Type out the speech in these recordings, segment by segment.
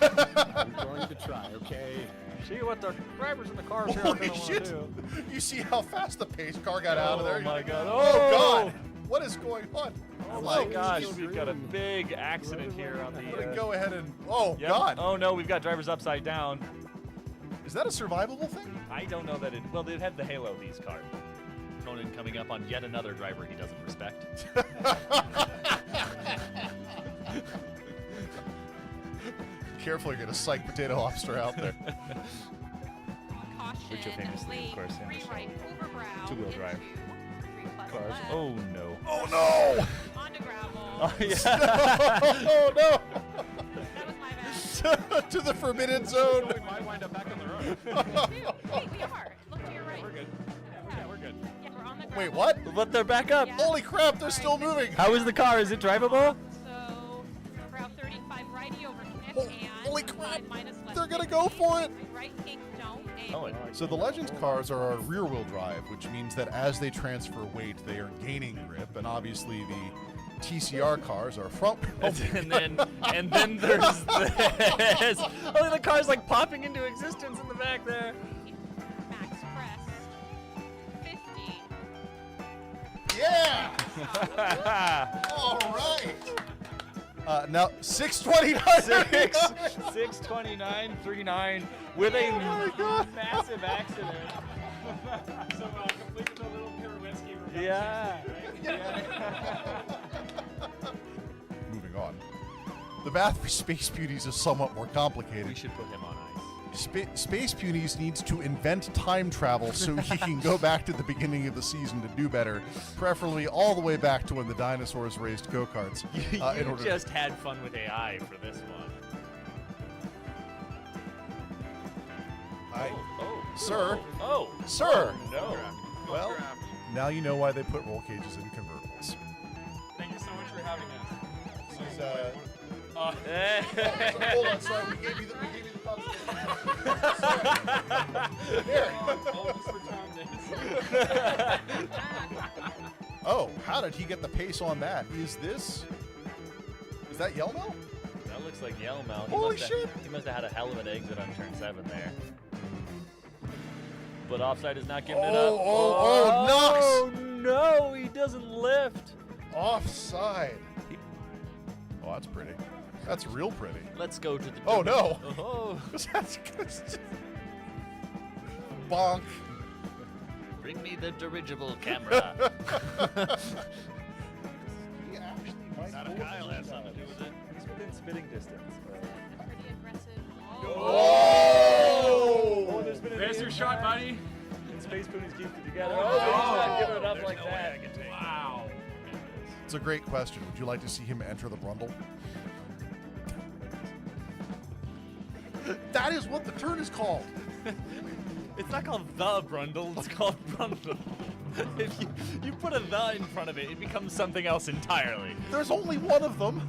I'm going to try, okay? See what the drivers in the cars here are Holy going to shit! do. You see how fast the pace car got out of there? Oh my God! Oh God! What is going on? Oh my gosh! We've got a big accident here on I'm the. gonna go ahead and. Oh Yep. God! Oh no! We've got drivers upside down. Is that a survivable thing? I don't know that it. Well, they have the halo. These cars. Conan coming up on yet another driver he doesn't respect. Careful, you're gonna psych potato lobster out there. Which are famously, of course, famous two-wheel drive cars. Left. Oh no! Oh no! Onto gravel. Oh yeah! Oh no! That was my bad. To the forbidden zone. We might wind up back on the road. Wait, we are. Look to your right. We're good. Yeah, we're good. Yeah, we're on the gravel. Wait, what? But they're back up. Yeah. Holy crap! They're still moving. How is the car? Is it drivable? So, Route 35 righty over Knick Oh, and holy crap. minus left They're gonna 60. go for it. Right pink don't. And Oh, So the Legends cars are rear-wheel drive, which means that as they transfer weight, they are gaining grip, and obviously the TCR cars are front. and then there's this. Oh, the car's like popping into existence in the back there. Max Crest 50. Yeah! All right. Now 629. 629.39 with a massive accident. Completed the little Pirouetski reverse. Yeah. Moving on. The math for Space Beauties is somewhat more complicated. We should put him on ice. Space Beauties needs to invent time travel so he can go back to the beginning of the season to do better, preferably all the way back to when the dinosaurs raced go-karts. You just had fun with AI for this one. Sir, Sir. No. well, now you know why they put roll cages in convertibles. Thank you so much for having us. This is, Hey. hold on, sorry, we gave you the Here. Oh, how did he get the pace on that? Is that Yelmo? That looks like Yelmo. Holy shit. He must have had a hell of an exit on turn 7 there. But offside is not giving it up. Oh, no, he doesn't lift. Offside. Oh, that's pretty. That's real pretty. Let's go to the. Oh, no. Oh. That's good. Bonk. Bring me the dirigible camera. He actually might Not a Kyle has something to do with it. He's within spitting distance. Pretty aggressive. Oh! There's your shot, buddy. Space Ponies keep it together. Oh, he's not giving it up like that. Wow. It's a great question. Would you like to see him enter the Brundle? That is what the turn is called. It's not called the Brundle, it's called Brundle. If you put a the in front of it, it becomes something else entirely. There's only one of them.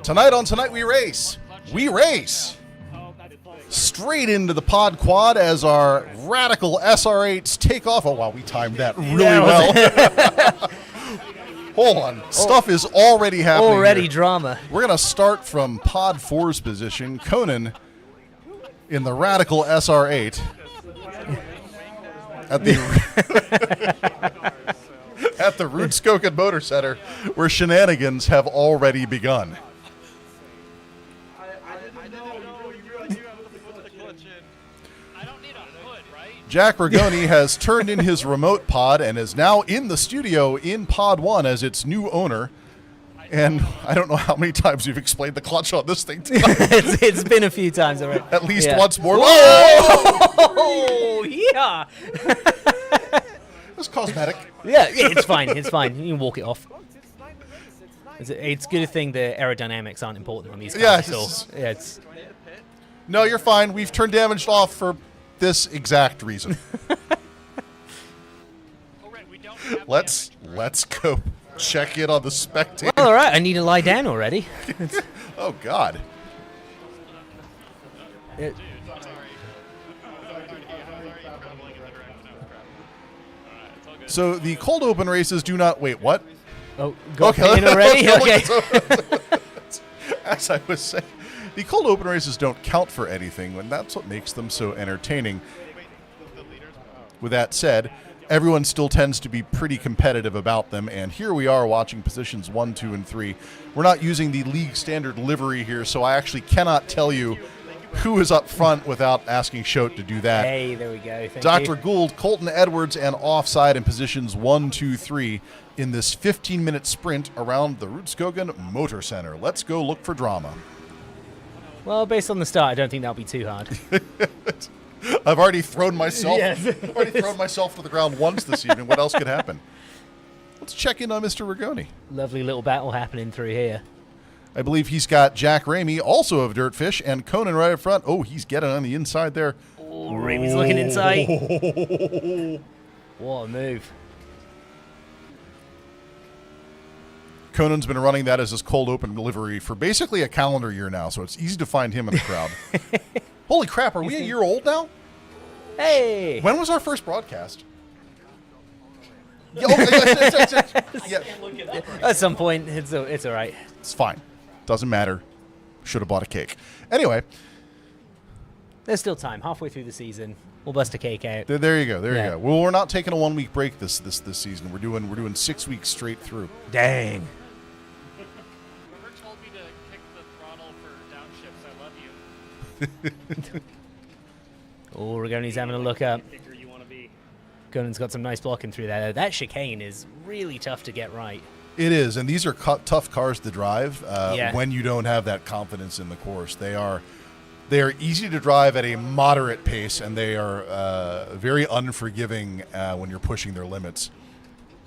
Tonight on Tonight We Race, straight into the pod quad as our radical SR8s take off. Oh, wow, we timed that really well. Hold on. Stuff is already happening. Already here. drama. We're going to start from pod 4's position. Conan in the radical SR8 at the at the Rootskoken Motor Center, where shenanigans have already begun. Jack Rigoni has turned in his remote pod and is now in the studio in Pod 1 as its new owner. And I don't know how many times you've explained the clutch on this thing tonight. It's been a few times already. At least Yeah. once more. Oh, yeah. cosmetic. Yeah, it's fine. It's fine. You can walk it off. It's good thing the aerodynamics aren't important on these cars. Yeah, So, yeah, it's No, you're fine. We've turned damaged off for this exact reason. Let's go check in on the spectator. well, all right. I need to lie down already. Oh God. It- So the cold open races do not wait. What? oh, got in already. Okay. As I was saying, the cold open races don't count for anything, and that's what makes them so entertaining. With that said, everyone still tends to be pretty competitive about them, and here we are watching positions 1, 2, and 3. We're not using the league standard livery here, so I actually cannot tell you who is up front without asking Shote to do that. Hey, there we go. Thank Dr. you. Gould, Colton Edwards, and offside in positions 1, 2, 3 in this 15-minute sprint around the Rudskogen Motor Center. Let's go look for drama. Well, based on the start, I don't think that'll be too hard. I've already thrown myself. Yes. I've already thrown myself to the ground once this evening. What else could happen? Let's check in on Mr. Rigoni. Lovely little battle happening through here. I believe he's got Jack Ramey, also of Dirtfish, and Conan right up front. Oh, he's getting on the inside there. Oh, Ramey's looking inside. What a move. Conan's been running that as his cold open delivery for basically a calendar year now, so it's easy to find him in the crowd. Holy crap, are we a year old now? Hey! When was our first broadcast? Yeah, okay, yeah, At some point, it's all right. it's fine. Doesn't matter. Should have bought a cake. Anyway, There's still time. Halfway through the season, we'll bust a cake out. there you go. There Yeah. you go. Well, we're not taking a 1 week break this season. We're doing 6 weeks straight through. Dang. Whoever told me to kick the throttle for downshifts, I love you. Oh, Rigoni's having a look up. Kicker you want to be. Conan's got some nice blocking through there. That chicane is really tough to get right. It is, and these are tough cars to drive Yeah. when you don't have that confidence in the course. They are easy to drive at a moderate pace, and they are very unforgiving when you're pushing their limits.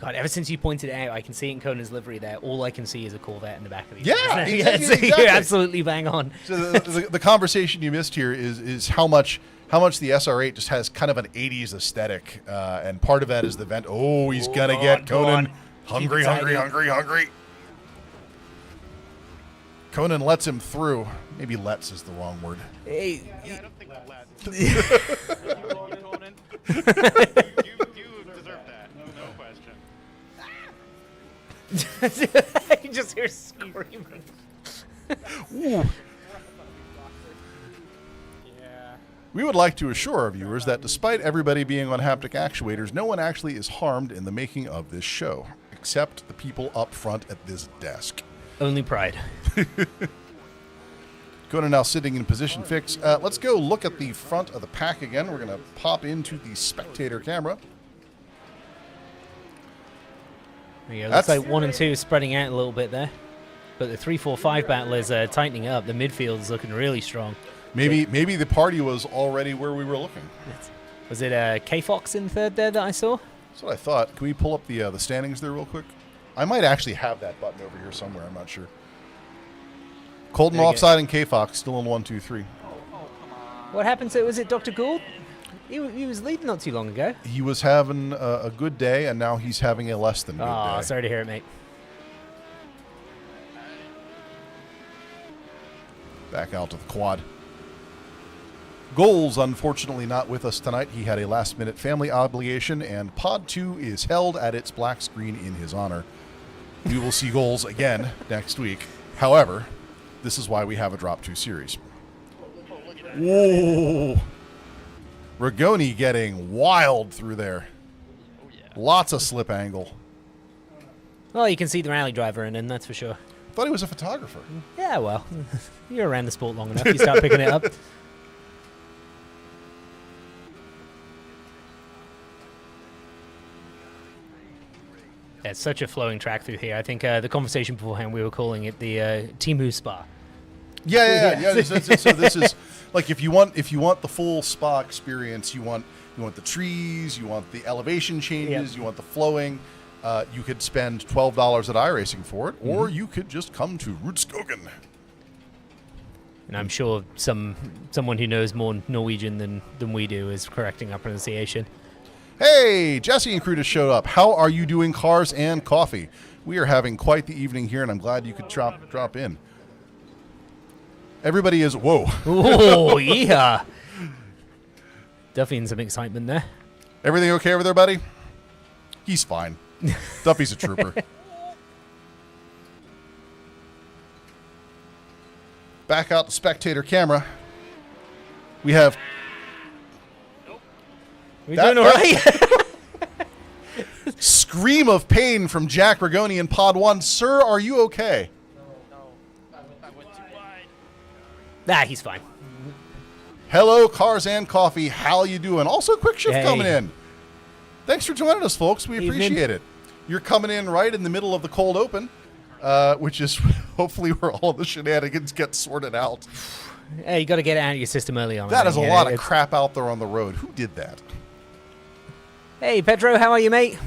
God, ever since you pointed it out, I can see it in Conan's livery there. All I can see is a Corvette in the back of these. Yeah, things. exactly. You're absolutely bang on. So the conversation you missed here is how much the SR8 just has kind of an 80s aesthetic, and part of that is the vent. Oh, he's gonna get Conan hungry. Conan lets him through. Maybe "lets" is the wrong word. Hey, I don't think that lasts. Conan. You deserve that. No question. you just hear screaming. Ooh. We would like to assure our viewers that despite everybody being on haptic actuators, no one actually is harmed in the making of this show, except the people up front at this desk. Only pride. Conan now sitting in position fix. Let's go look at the front of the pack again. We're going to pop into the spectator camera. There you go. That's- Looks like 1 and 2 spreading out a little bit there. But the 3, 4, 5 battle is tightening up. The midfield is looking really strong. Maybe the party was already where we were looking. Was it K-Fox in third there that I saw? That's what I thought. Can we pull up the standings there real quick? I might actually have that button over here somewhere. I'm not sure. Colton There you go. offside and K-Fox still in 1, 2, 3. What happened to, was it Dr. Gould? He was leading not too long ago. He was having a good day, and now he's having a less than good Oh, day. sorry to hear it, mate. Back out to the quad. Goals, unfortunately, not with us tonight. He had a last-minute family obligation, and Pod 2 is held at its black screen in his honor. We will see Goals again next week. However, this is why we have a Drop 2 series. Whoa! Rigoni getting wild through there. Lots of slip angle. Well, you can see the rally driver in, and that's for sure. Thought he was a photographer. Yeah, well, you're around the sport long enough. You start picking it up. Yeah, it's such a flowing track through here. I think the conversation beforehand, we were calling it the Timu Spa. Yeah. So Like if you want the full spa experience, you want the trees, you want the elevation changes, you want the flowing. You could spend $12 at iRacing for it, or you could just come to Rudskogen. And I'm sure someone who knows more Norwegian than we do is correcting our pronunciation. Hey, Jesse and crew just showed up. How are you doing, cars and coffee? We are having quite the evening here, and I'm glad you could drop in. Everybody is whoa. Oh yeah. Definitely in some excitement there. Everything okay over there, buddy? He's fine. Duffy's a trooper. Back out the spectator camera. We have. We doing all right? Scream of pain from Jack Rigoni in Pod 1. Sir, are you okay? I went too wide. Nah, he's fine. Hello, Cars and Coffee. How you doing? Also, Quick Shift coming in. Thanks for joining us, folks. We appreciate it. You're coming in right in the middle of the cold open, which is hopefully where all the shenanigans get sorted out. Hey, you got to get it out of your system early on. That is a lot of crap out there on the road. Who did that? Hey, Pedro, how are you, mate?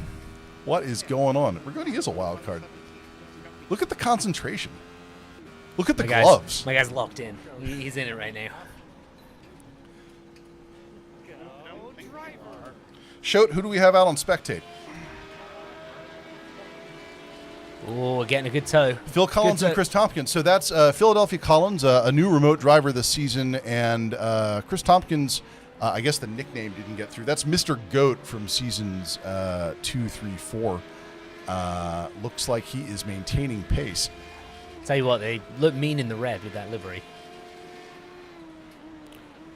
What is going on? Rigoni is a wild card. Look at the concentration. Look at the gloves. My guy's locked in. He's in it right now. Shote, who do we have out on Spectate? Oh, we're getting a good tow. Phil Collins and Chris Tompkins. So that's Philadelphia Collins, a new remote driver this season, and Chris Tompkins, I guess the nickname didn't get through. That's Mr. Goat from seasons 2, 3, 4. Looks like he is maintaining pace. Tell you what, they look mean in the red with that livery.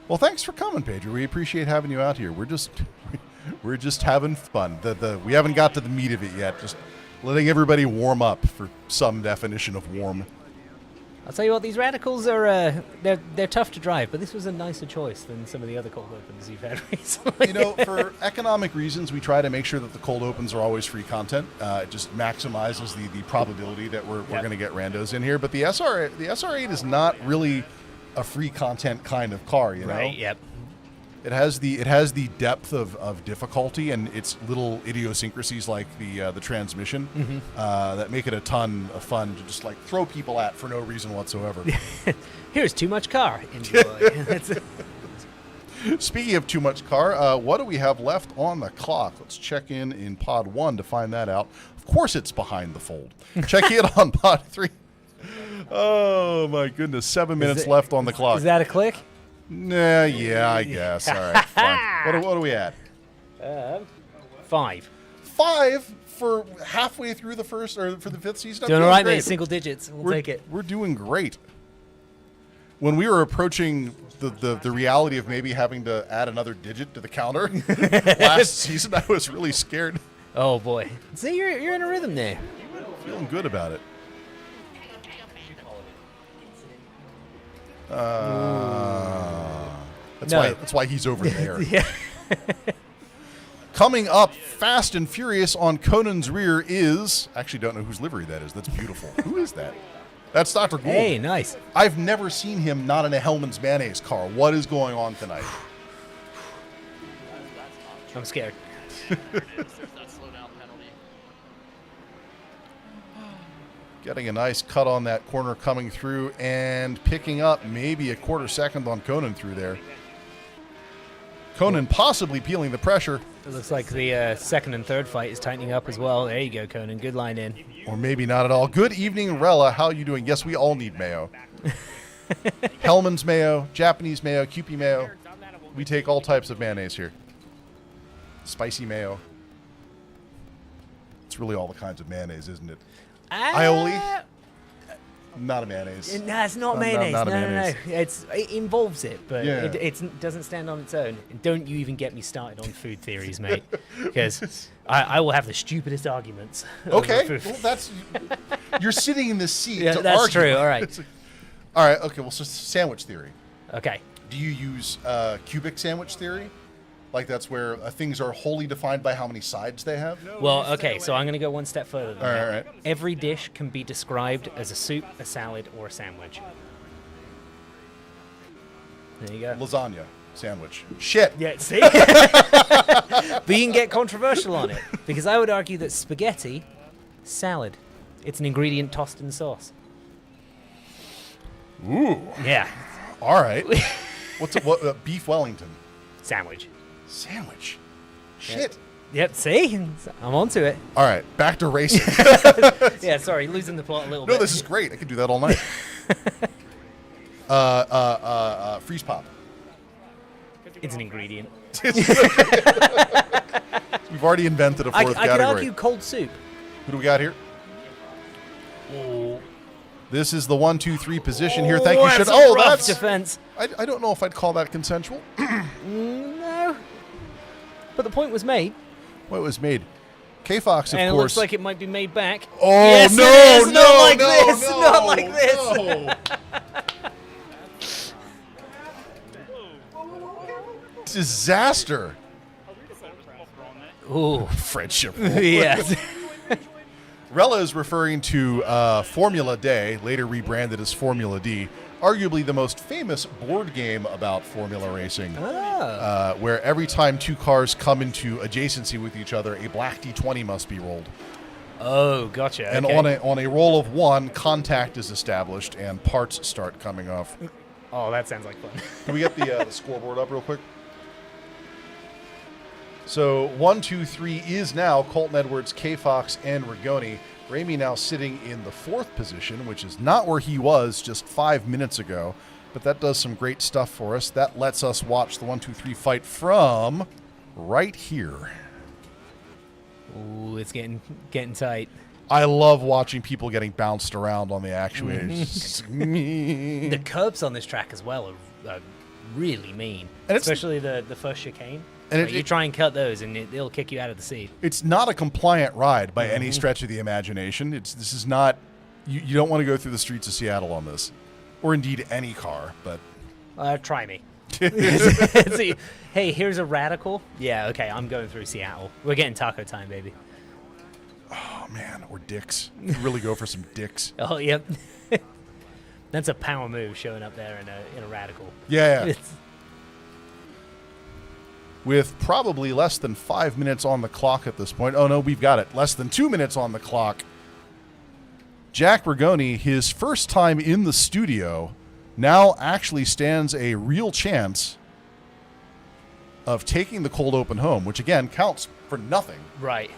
Well, thanks for coming, Pedro. We appreciate having you out here. We're just having fun. We haven't got to the meat of it yet. Just letting everybody warm up for some definition of warm. I'll tell you what, these radicals are they're tough to drive, but this was a nicer choice than some of the other cold opens you've had recently. You know, for economic reasons, we try to make sure that the cold opens are always free content. It just maximizes the probability that we're going to get randos in here. But the SR8 is not really a free content kind of car, you know. Right. Yep. It has the depth of difficulty and its little idiosyncrasies like the transmission that make it a ton of fun to just like throw people at for no reason whatsoever. Here's too much car. Enjoy. Speaking of too much car, what do we have left on the clock? Let's check in Pod 1 to find that out. Of course it's behind the fold. Check in on Pod 3. Oh, my goodness. 7 minutes left on the clock. Is that a click? Nah, yeah, I guess. All right, fine. What are we at? 5. 5 for halfway through the first or for the 5th season? Doing all right, mate. Single digits. We'll take it. We're doing great. When we were approaching the reality of maybe having to add another digit to the counter last season, I was really scared. Oh boy! See, you're in a rhythm there. Feeling good about it. That's why he's over there. Yeah. Coming up fast and furious on Conan's rear is... Actually, don't know whose livery that is. That's beautiful. Who is that? That's Dr. Gould. Hey, nice. I've never seen him not in a Hellman's Mayonnaise car. What is going on tonight? I'm scared. Getting a nice cut on that corner coming through and picking up maybe a quarter second on Conan through there. Conan possibly peeling the pressure. It looks like the second and third fight is tightening up as well. There you go, Conan. Good line in. Or maybe not at all. Good evening, Rella. How are you doing? Yes, we all need mayo. Hellman's mayo, Japanese mayo, Kewpie mayo. We take all types of mayonnaise here. Spicy mayo. It's really all the kinds of mayonnaise, isn't it? Aioli? Not a mayonnaise. No, it's not mayonnaise. Not a No. mayonnaise. It involves it, but Yeah. it doesn't stand on its own. And don't you even get me started on food theories, mate, because I will have the stupidest arguments. Okay, over food. well, that's... You're sitting in this seat Yeah, to that's argue. true. All right. All right, okay, well, so sandwich theory. Okay. Do you use cubic sandwich theory? Like that's where things are wholly defined by how many sides they have? Well, okay, so I'm going to go one step further than that. All right. Every dish can be described as a soup, a salad, or a sandwich. There you go. Lasagna sandwich. Shit. Yeah, see? But you can get controversial on it, because I would argue that spaghetti, salad, it's an ingredient tossed in sauce. Ooh. Yeah. All right. What? Beef Wellington. Sandwich. Sandwich. Shit. Yep, see? I'm onto it. All right, back to racing. Yeah, sorry, losing the plot a little No, bit. this is great. I could do that all night. Freeze pop. It's an ingredient. We've already invented a I fourth could category. argue cold soup. Who do we got here? This is the 1, 2, 3 position here. Thank you. That's Should. a Oh, rough that's. defense. I don't know if I'd call that consensual. No. But the point was made. What was made? K-Fox, of And it course. looks like it might be made back. Oh, Yes, no, it is. no, Not like no, this. no, Not like this. No. Disaster. Ooh. Friendship. Yes. Rella is referring to Formula Day, later rebranded as Formula D, arguably the most famous board game about Formula racing, where every time two cars come into adjacency with each other, a black D20 must be rolled. Oh, gotcha. And okay. on a roll of 1, contact is established and parts start coming off. Oh, that sounds like fun. Can we get the scoreboard up real quick? So 1, 2, 3 is now Colton Edwards, K-Fox, and Rigoni. Ramie now sitting in the 4th position, which is not where he was just 5 minutes ago. But that does some great stuff for us. That lets us watch the 1, 2, 3 fight from right here. Ooh, it's getting tight. I love watching people getting bounced around on the actuators. The curbs on this track as well are really mean, And it's- especially the first chicane. And Like, you try and cut those, and it'll kick you out of the seat. It's not a compliant ride by any stretch of the imagination. This is not. You don't want to go through the streets of Seattle on this, or indeed any car. But Try me. See, hey, here's a radical. Yeah, okay, I'm going through Seattle. We're getting taco time, baby. oh man, or dicks. You really go for some dicks. Oh, yep. That's a power move showing up there in a radical. Yeah. It's- With probably less than 5 minutes on the clock at this point. Oh no, we've got it. Less than 2 minutes on the clock. Jack Rigoni, his first time in the studio, now actually stands a real chance of taking the cold open home, which again counts for nothing. Right.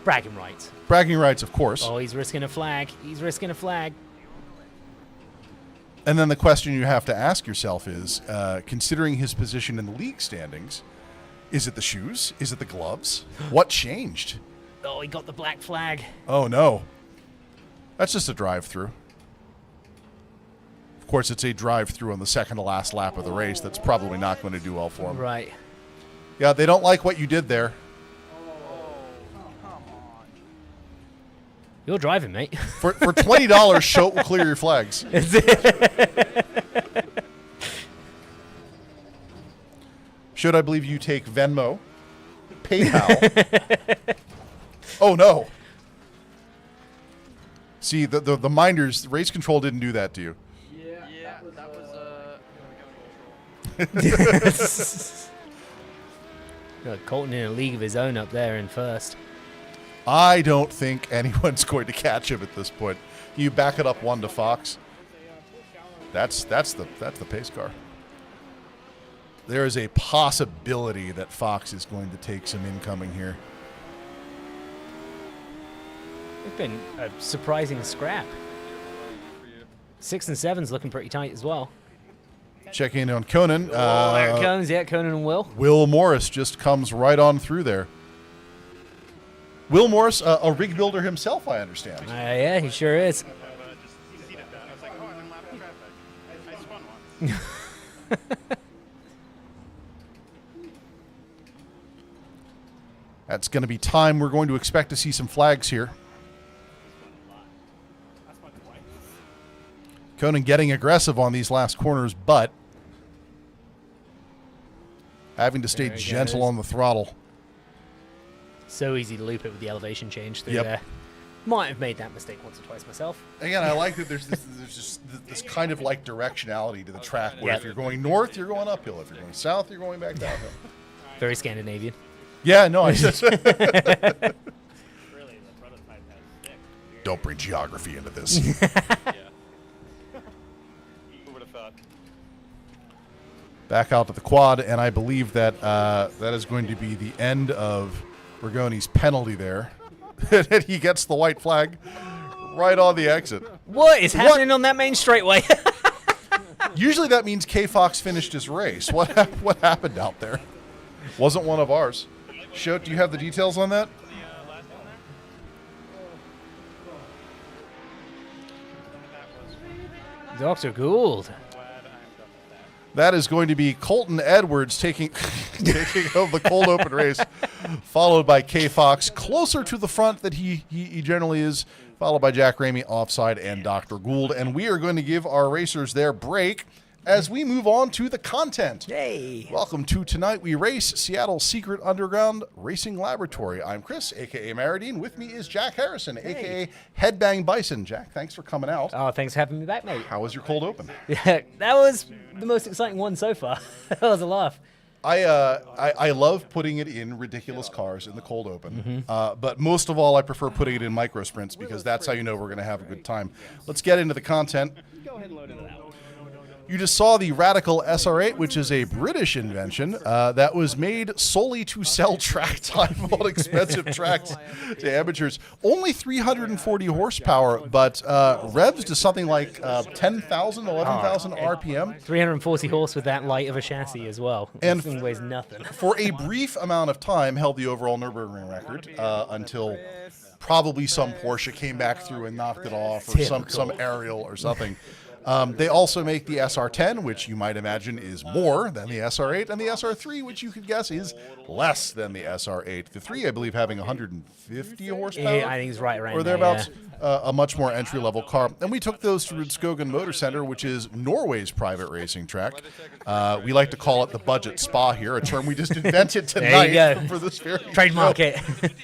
Bragging rights. Bragging rights, of course. Oh, he's risking a flag. He's risking a flag. And then the question you have to ask yourself is, considering his position in the league standings, is it the shoes? Is it the gloves? What changed? Oh, he got the black flag. Oh, no. That's just a drive-through. Of course, it's a drive-through on the second to last lap of the race. That's probably not going to do well for him. Right. Yeah, they don't like what you did there. You're driving, mate. For $20, Schultz will clear your flags. Should I believe you take Venmo, PayPal? Oh, no. See, the minders, race control didn't do that to you. Yeah, that was Got Colton in a league of his own up there in first. I don't think anyone's going to catch him at this point. You back it up 1 to Fox. That's the pace car. There is a possibility that Fox is going to take some incoming here. It's been a surprising scrap. 6 and 7's looking pretty tight as well. Check in on Conan. There it comes. Yeah, Conan and Will. Will Morris just comes right on through there. Will Morris, a rig builder himself, I understand. Yeah, he sure is. just seated that. I was like, oh, I'm in lap traffic. I spun one. That's going to be time. We're going to expect to see some flags here. Conan getting aggressive on these last corners, but having to stay There he gentle goes. on the throttle. So easy to loop it with the elevation change through Yep. there. Might have made that mistake once or twice myself. Again, I like that there's just this kind of like directionality to the track where Yeah. if you're going north, you're going uphill. If you're going south, you're going back downhill. Very Scandinavian. Yeah, no, I just Really, the prototype has 6. don't bring geography into this. Yeah. Who would have thought? Back out to the quad, and I believe that that is going to be the end of Rigoni's penalty there. And he gets the white flag right on the exit. What is happening on that main straightaway? Usually that means K-Fox finished his race. What happened out there? Wasn't one of ours. Shote, do you have the details on that? The last one there? Dr. Gould. Glad I'm done with that. That is going to be Colton Edwards taking over the cold open race, followed by K-Fox closer to the front that he generally is, followed by Jack Ramey offside and Dr. Gould. And we are going to give our racers their break as we move on to the content. Yay. Welcome to Tonight We Race, Seattle's secret underground racing laboratory. I'm Chris, a.k.a. Maradine. With me is Jack Harrison, a.k.a. Headbang Bison. Jack, thanks for coming out. Oh, thanks for having me back, mate. How was your cold open? Yeah, that was the most exciting one so far. That was a laugh. I love putting it in ridiculous cars in the cold open, but most of all, I prefer putting it in micro sprints because that's how you know we're going to have a good time. Let's get into the content. Go ahead and load it out. You just saw the Radical SR8, which is a British invention that was made solely to sell track time on expensive tracks to amateurs. Only 340 horsepower, but revs to something like 10,000, 11,000 RPM. 340 horse with that light of a chassis as well. And This thing weighs nothing. For a brief amount of time, held the overall Nürburgring record until probably some Porsche came back through and knocked it off, or some aerial or something. They also make the SR10, which you might imagine is more than the SR8, and the SR3, which you could guess is less than the SR8. The 3, I believe, having 150 horsepower. Yeah, I think it's right around Or there, thereabouts, a much more entry-level car. And we took those to Rudskogen Motor Center, which is Norway's private racing track. We like to call it the budget spa here, a term we just invented There you tonight go. for this very Trademark show. it.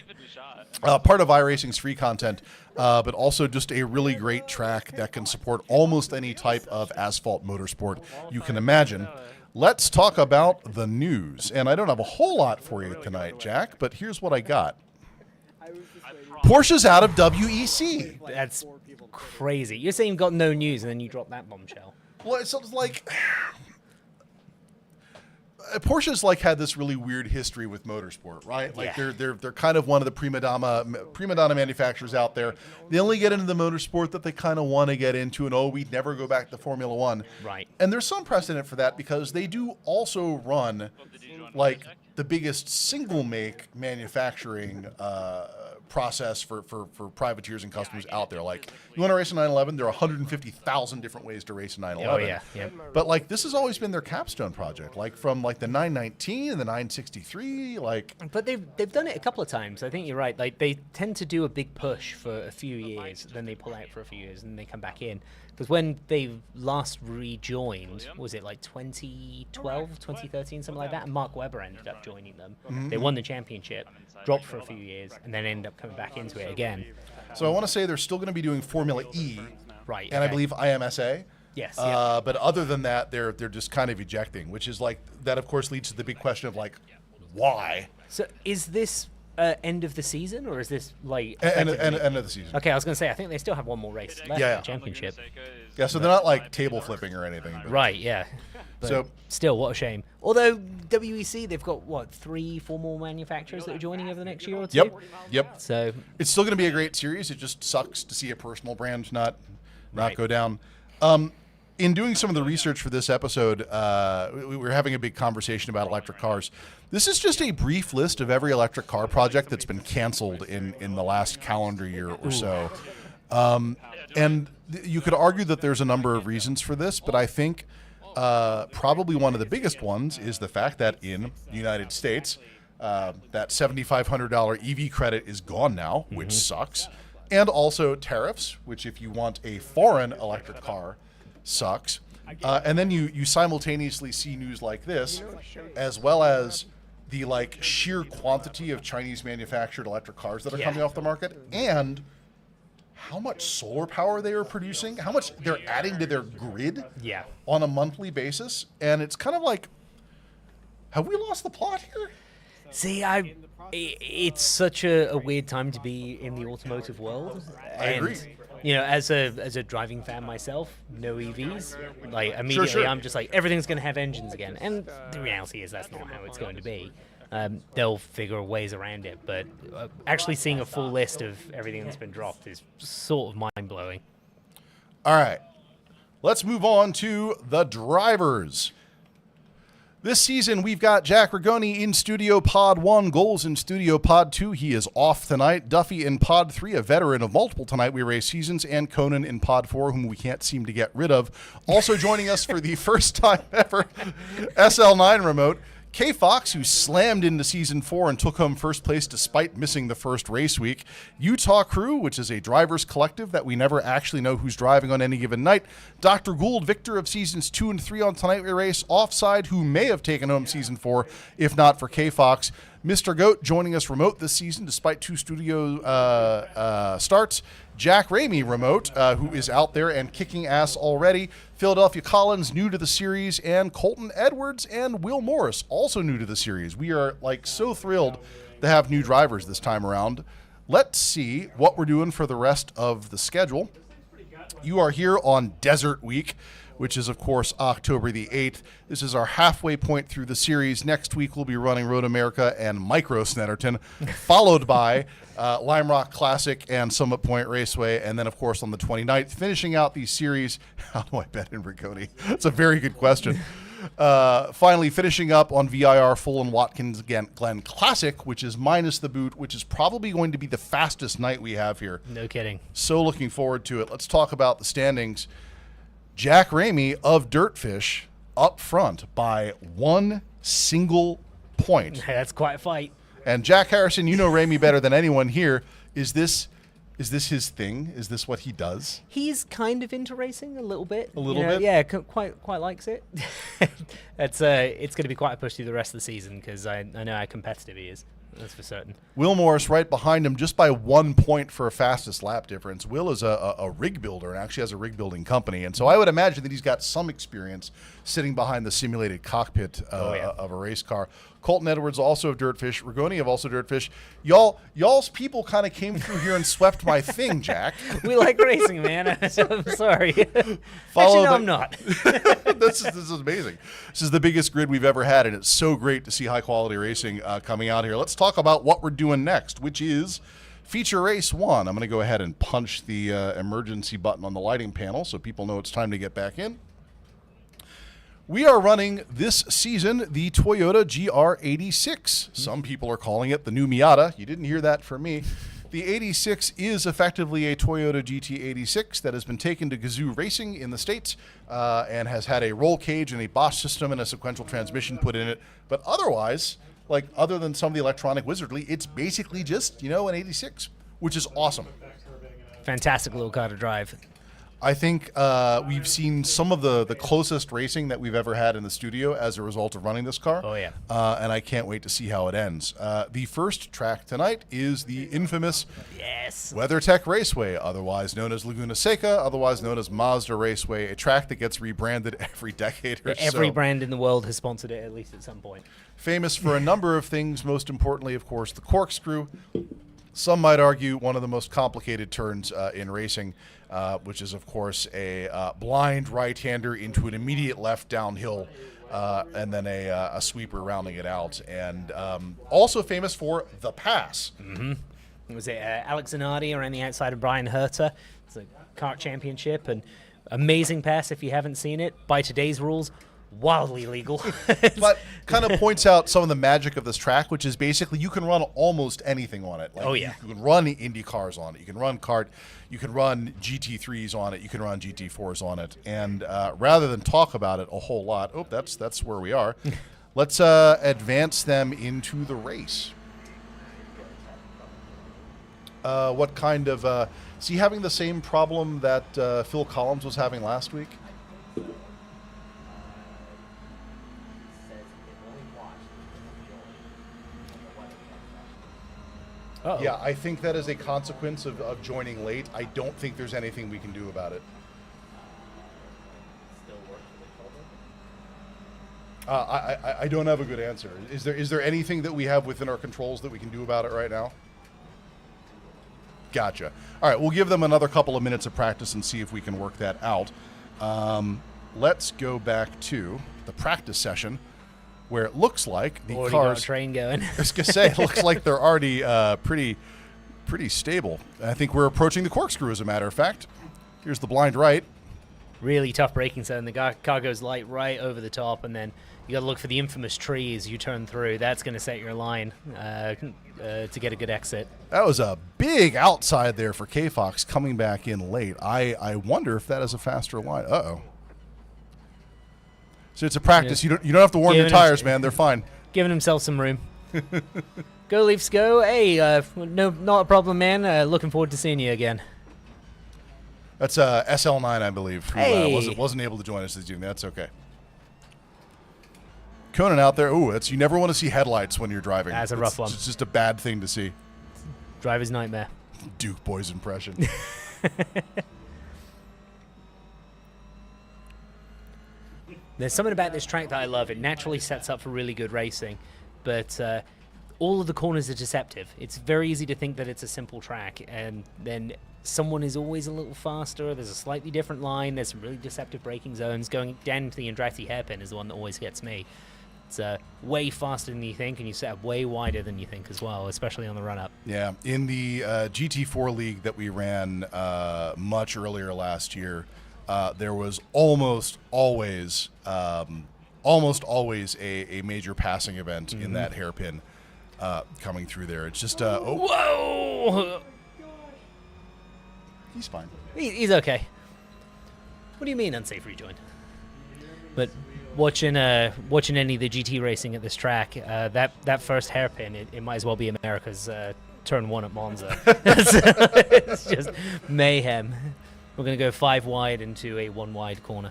Part of iRacing's free content, but also just a really great track that can support almost any type of asphalt motorsport you can imagine. Let's talk about the news. And I don't have a whole lot for you tonight, Jack, but here's what I got. Porsche's out of WEC. That's crazy. You're saying you've got no news and then you drop that bombshell. Well, it's like Porsche's like had this really weird history with motorsport, right? Like Yeah. they're kind of one of the prima donna manufacturers out there. They only get into the motorsport that they kind of want to get into, and we'd never go back to Formula One. Right. And there's some precedent for that because they do also run like the biggest single make manufacturing process for privateers and customers out there. Like, you want to race a 911, there are 150,000 different ways to race a 911. Oh, yeah. Yep. But like, this has always been their capstone project, like from like the 919 and the 963, like. But they've done it a couple of times. I think you're right. Like, they tend to do a big push for a few years, then they pull out for a few years, and they come back in. Because when they last rejoined, was it like 2012, 2013, something like that? And Mark Webber ended up joining them. They won the championship, dropped for a few years, and then ended up coming back into it again. So I want to say they're still going to be doing Formula E, Right. and I okay. believe IMSA. Yes. Yeah. But other than that, they're just kind of ejecting, which is like, that of course leads to the big question of like, why? So is this end of the season, or is this like And effectively- end of the season. Okay, I was going to say, I think they still have one more race left Yeah. in the championship. Yeah, so they're not like table flipping or anything. But Right, yeah. But So- still, what a shame. Although WEC, they've got what, 3-4 more manufacturers that are joining over the next year or two. Yep. So It's still going to be a great series. It just sucks to see a personal brand not Right. go down. In doing some of the research for this episode, we were having a big conversation about electric cars. This is just a brief list of every electric car project that's been canceled in the last calendar year or so. And you could argue that there's a number of reasons for this, but I think probably one of the biggest ones is the fact that in the United States, that $7,500 EV credit is gone now, which sucks. And also tariffs, which if you want a foreign electric car, sucks. And then you simultaneously see news like this, as well as the like sheer quantity of Chinese manufactured electric cars that are Yeah. coming off the market, and how much solar power they are producing, how much they're adding to their grid Yeah. on a monthly basis. And it's kind of like, have we lost the plot here? See, it's such a weird time to be in the automotive world. I agree. You know, as a driving fan myself, no EVs. Like immediately, Sure. I'm just like, everything's going to have engines again. And the reality is that's not how it's going to be. They'll figure ways around it. But actually seeing a full list of everything that's been dropped is sort of mind-blowing. All right, let's move on to the drivers. This season, we've got Jack Rigoni in Studio Pod 1, Goals in Studio Pod 2. He is off tonight. Duffy in Pod 3, a veteran of multiple Tonight We Race seasons, and Conan in Pod 4, whom we can't seem to get rid of. Also joining us for the first time ever, SL9 remote, K Fox, who slammed into Season 4 and took home first place despite missing the first race week. Utah Crew, which is a drivers collective that we never actually know who's driving on any given night. Dr. Gould, victor of Seasons 2 and 3 on Tonight We Race. Offside, who may have taken home Season 4 if not for K Fox. Mr. Goat joining us remote this season despite 2 studio starts. Jack Ramie remote, who is out there and kicking ass already. Philadelphia Collins, new to the series, and Colton Edwards and Will Morris, also new to the series. We are like so thrilled to have new drivers this time around. Let's see what we're doing for the rest of the schedule. You are here on Desert Week, which is, of course, October the 8th. This is our halfway point through the series. Next week, we'll be running Road America and Micro Snetterton, followed by Lime Rock Classic and Summit Point Raceway. And then, of course, on the 29th, finishing out the series. How do I bet in Rigoni? That's a very good question. Finally, finishing up on VIR Full and Watkins Glen Classic, which is minus the boot, which is probably going to be the fastest night we have here. No kidding. So looking forward to it. Let's talk about the standings. Jack Ramie of Dirtfish up front by 1 single point. That's quite a fight. And Jack Harrison, you know Ramie better than anyone here. Is this his thing? Is this what he does? He's kind of into racing a little bit. A little bit? Yeah, quite likes it. It's going to be quite a push through the rest of the season because I know how competitive he is. That's for certain. Will Morris right behind him just by 1 point for a fastest lap difference. Will is a rig builder and actually has a rig building company. And so I would imagine that he's got some experience sitting behind the simulated cockpit of a race car. Colton Edwards also of Dirtfish. Rigoni of also Dirtfish. Y'all's people kind of came through here and swept my thing, Jack. We like racing, man. I'm sorry. Actually, no, I'm not. This is amazing. This is the biggest grid we've ever had, and it's so great to see high-quality racing coming out here. Let's talk about what we're doing next, which is Feature Race 1. I'm going to go ahead and punch the emergency button on the lighting panel so people know it's time to get back in. We are running this season the Toyota GR86. Some people are calling it the new Miata. You didn't hear that from me. The 86 is effectively a Toyota GT86 that has been taken to Gazoo Racing in the States and has had a roll cage and a Bosch system and a sequential transmission put in it. But otherwise, like other than some of the electronic wizardry, it's basically just, an 86, which is awesome. Fantastic little car to drive. I think we've seen some of the closest racing that we've ever had in the studio as a result of running this car. Oh, yeah. And I can't wait to see how it ends. The first track tonight is the infamous Weathertech Raceway, otherwise known as Laguna Seca, otherwise known as Mazda Raceway, a track that gets rebranded every decade or so. Every brand in the world has sponsored it at least at some point. Famous for a number of things, most importantly, of course, the corkscrew. Some might argue one of the most complicated turns in racing, which is, of course, a blind right-hander into an immediate left downhill, and then a sweeper rounding it out. And also famous for the pass. Mm-hmm. Was it Alex Zanardi around the outside of Brian Herter? It's a kart championship, and amazing pass if you haven't seen it. By today's rules, wildly legal. But kind of points out some of the magic of this track, which is basically you can run almost anything on it. Like you can run Indy cars on it. You can run kart. You can run GT3s on it. You can run GT4s on it. And rather than talk about it a whole lot, that's where we are. Let's advance them into the race. What kind of is he having the same problem that Phil Collins was having last week? Uh-oh. Yeah, I think that is a consequence of joining late. I don't think there's anything we can do about it. I don't have a good answer. Is there anything that we have within our controls that we can do about it right now? Gotcha. All right, we'll give them another couple of minutes of practice and see if we can work that out. Let's go back to the practice session where it looks like the Already cars... got a train going. I was going to say, it looks like they're already pretty stable. I think we're approaching the corkscrew, as a matter of fact. Here's the blind right. Really tough braking zone. The car goes light right over the top, and then you got to look for the infamous tree as you turn through. That's going to set your line to get a good exit. That was a big outside there for K-Fox coming back in late. I wonder if that is a faster line. Uh-oh. So it's a practice. Yeah. You don't have to warm your Giving tires, man. They're fine. Giving himself some room. Go Leafs, go. Hey, no, not a problem, man. Looking forward to seeing you again. That's SL9, I believe, who Hey. wasn't able to join us this evening. That's okay. Conan out there. Ooh, you never want to see headlights when you're driving. That's a rough one. It's just a bad thing to see. Driver's nightmare. Duke Boys impression. There's something about this track that I love. It naturally sets up for really good racing, but all of the corners are deceptive. It's very easy to think that it's a simple track, and then someone is always a little faster. There's a slightly different line. There's some really deceptive braking zones. Going down into the Andretti hairpin is the one that always gets me. It's way faster than you think, and you set up way wider than you think as well, especially on the run-up. Yeah, in the GT4 league that we ran much earlier last year, there was almost always a major passing event in that hairpin coming through there. It's just Whoa! He's fine. He's okay. What do you mean unsafe rejoin? But watching any of the GT racing at this track, that first hairpin, it might as well be America's turn 1 at Monza. It's just mayhem. We're going to go 5 wide into a 1 wide corner.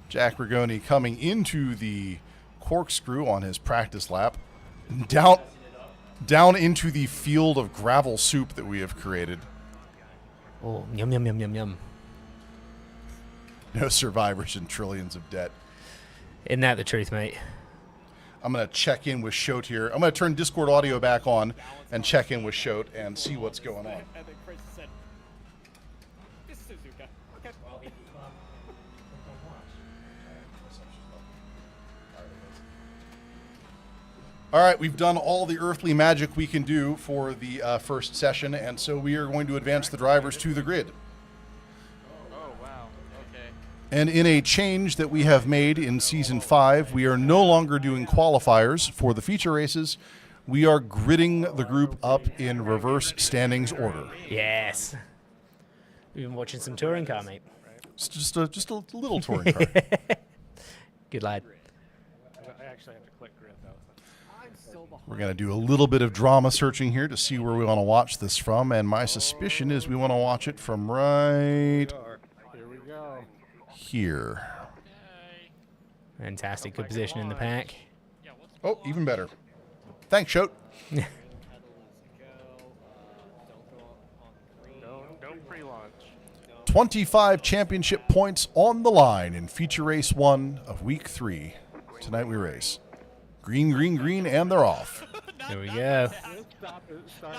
Jack Rigoni coming into the corkscrew on his practice lap, down into the field of gravel soup that we have created. Oh, yum, yum, yum, yum, yum. No survivors and trillions of debt. Isn't that the truth, mate? I'm going to check in with Shote here. I'm going to turn Discord audio back on and check in with Shote and see what's going on. I think Chris said, this is Suzuka. Okay. All right, we've done all the earthly magic we can do for the first session, and so we are going to advance the drivers to the grid. Oh, wow. Okay. And in a change that we have made in Season 5, we are no longer doing qualifiers for the feature races. We are gridding the group up in reverse standings order. Yes. We've been watching some touring car, mate. It's just a little touring car. Good lad. I actually have to click grid, though. I'm still behind. We're going to do a little bit of drama searching here to see where we want to watch this from, and my suspicion is we want to watch it from right Here we go. here. Fantastic. Good position in the pack. Oh, even better. Thanks, Shote. Don't pre-launch. 25 championship points on the line in feature race 1 of week 3. Tonight we race. Green, green, green, and they're off. There we go.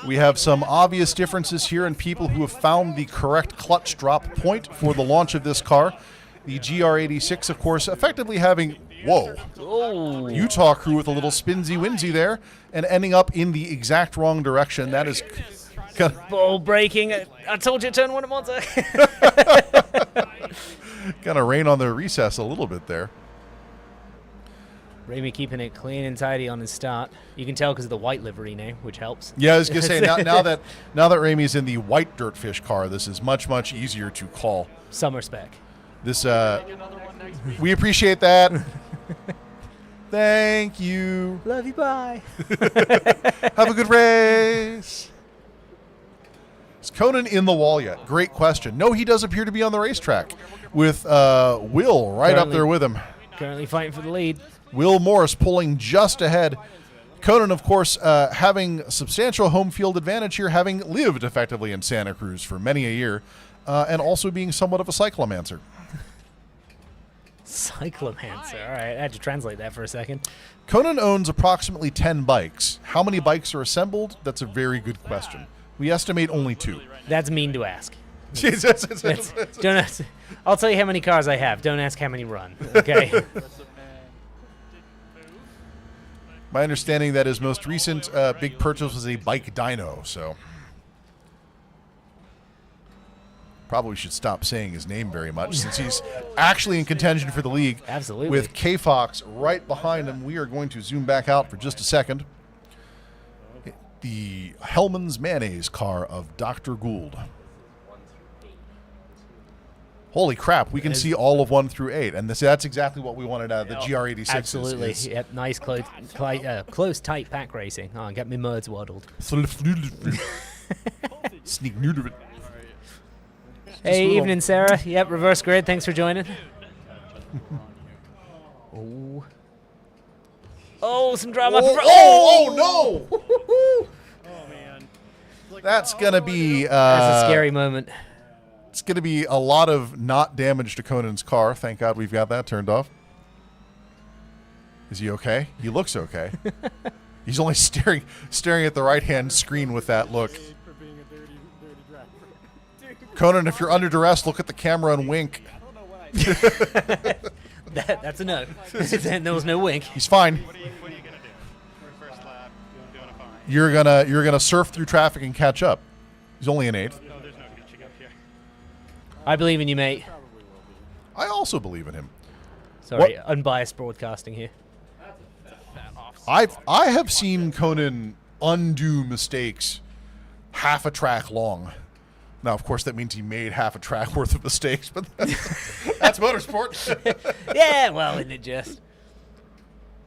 We have some obvious differences here in people who have found the correct clutch drop point for the launch of this car. The GR86, of course, effectively having, whoa, Oh. Utah crew with a little spinsy-winsy there and ending up in the exact wrong direction. That is Ball breaking. I told you turn 1 at Monza. going to rain on the recess a little bit there. Ramie keeping it clean and tidy on his start. You can tell because of the white livery now, which helps. Yeah, I was going to say, now that Ramie's in the white Dirtfish car, this is much, much easier to call. Summer spec. This, we appreciate that. Thank you. Love you, bye. Have a good race. Is Conan in the wall yet? Great question. No, he does appear to be on the racetrack with Will right up there with him. Currently fighting for the lead. Will Morris pulling just ahead. Conan, of course, having a substantial home field advantage here, having lived effectively in Santa Cruz for many a year, and also being somewhat of a cyclomancer. Cyclomancer. All right, I had to translate that for a second. Conan owns approximately 10 bikes. How many bikes are assembled? That's a very good question. We estimate only 2. That's mean to ask. Jesus. Don't ask. I'll tell you how many cars I have. Don't ask how many run. Okay. My understanding that his most recent big purchase was a bike dyno, so probably should stop saying his name very much since he's actually in contention for the league. Absolutely. With K-Fox right behind him. We are going to zoom back out for just a second. The Hellman's Mayonnaise car of Dr. Gould. Holy crap, we can see all of 1 through 8, and that's exactly what we wanted out of the GR86. Absolutely. Yep, nice, close, tight pack racing. Oh, got me merds waddled. Sneak neuter it. Hey, evening, Sarah. Yep, reverse grid. Thanks for joining. Oh. Oh, some drama. Oh, no! That's going to be... That's a scary moment. It's going to be a lot of not damage to Conan's car. Thank God we've got that turned off. Is he okay? He looks okay. He's only staring at the right-hand screen with that look. Conan, if you're under duress, look at the camera and wink. That's a no. There was no wink. He's fine. What are you gonna do for first lap? Doing it fine. You're gonna surf through traffic and catch up. He's only an 8th. No, there's no catching up here. I believe in you, mate. I also believe in him. Sorry, unbiased broadcasting here. I have seen Conan undo mistakes half a track long. Now, of course, that means he made half a track worth of mistakes, but that's motorsport. Yeah, well, isn't it just?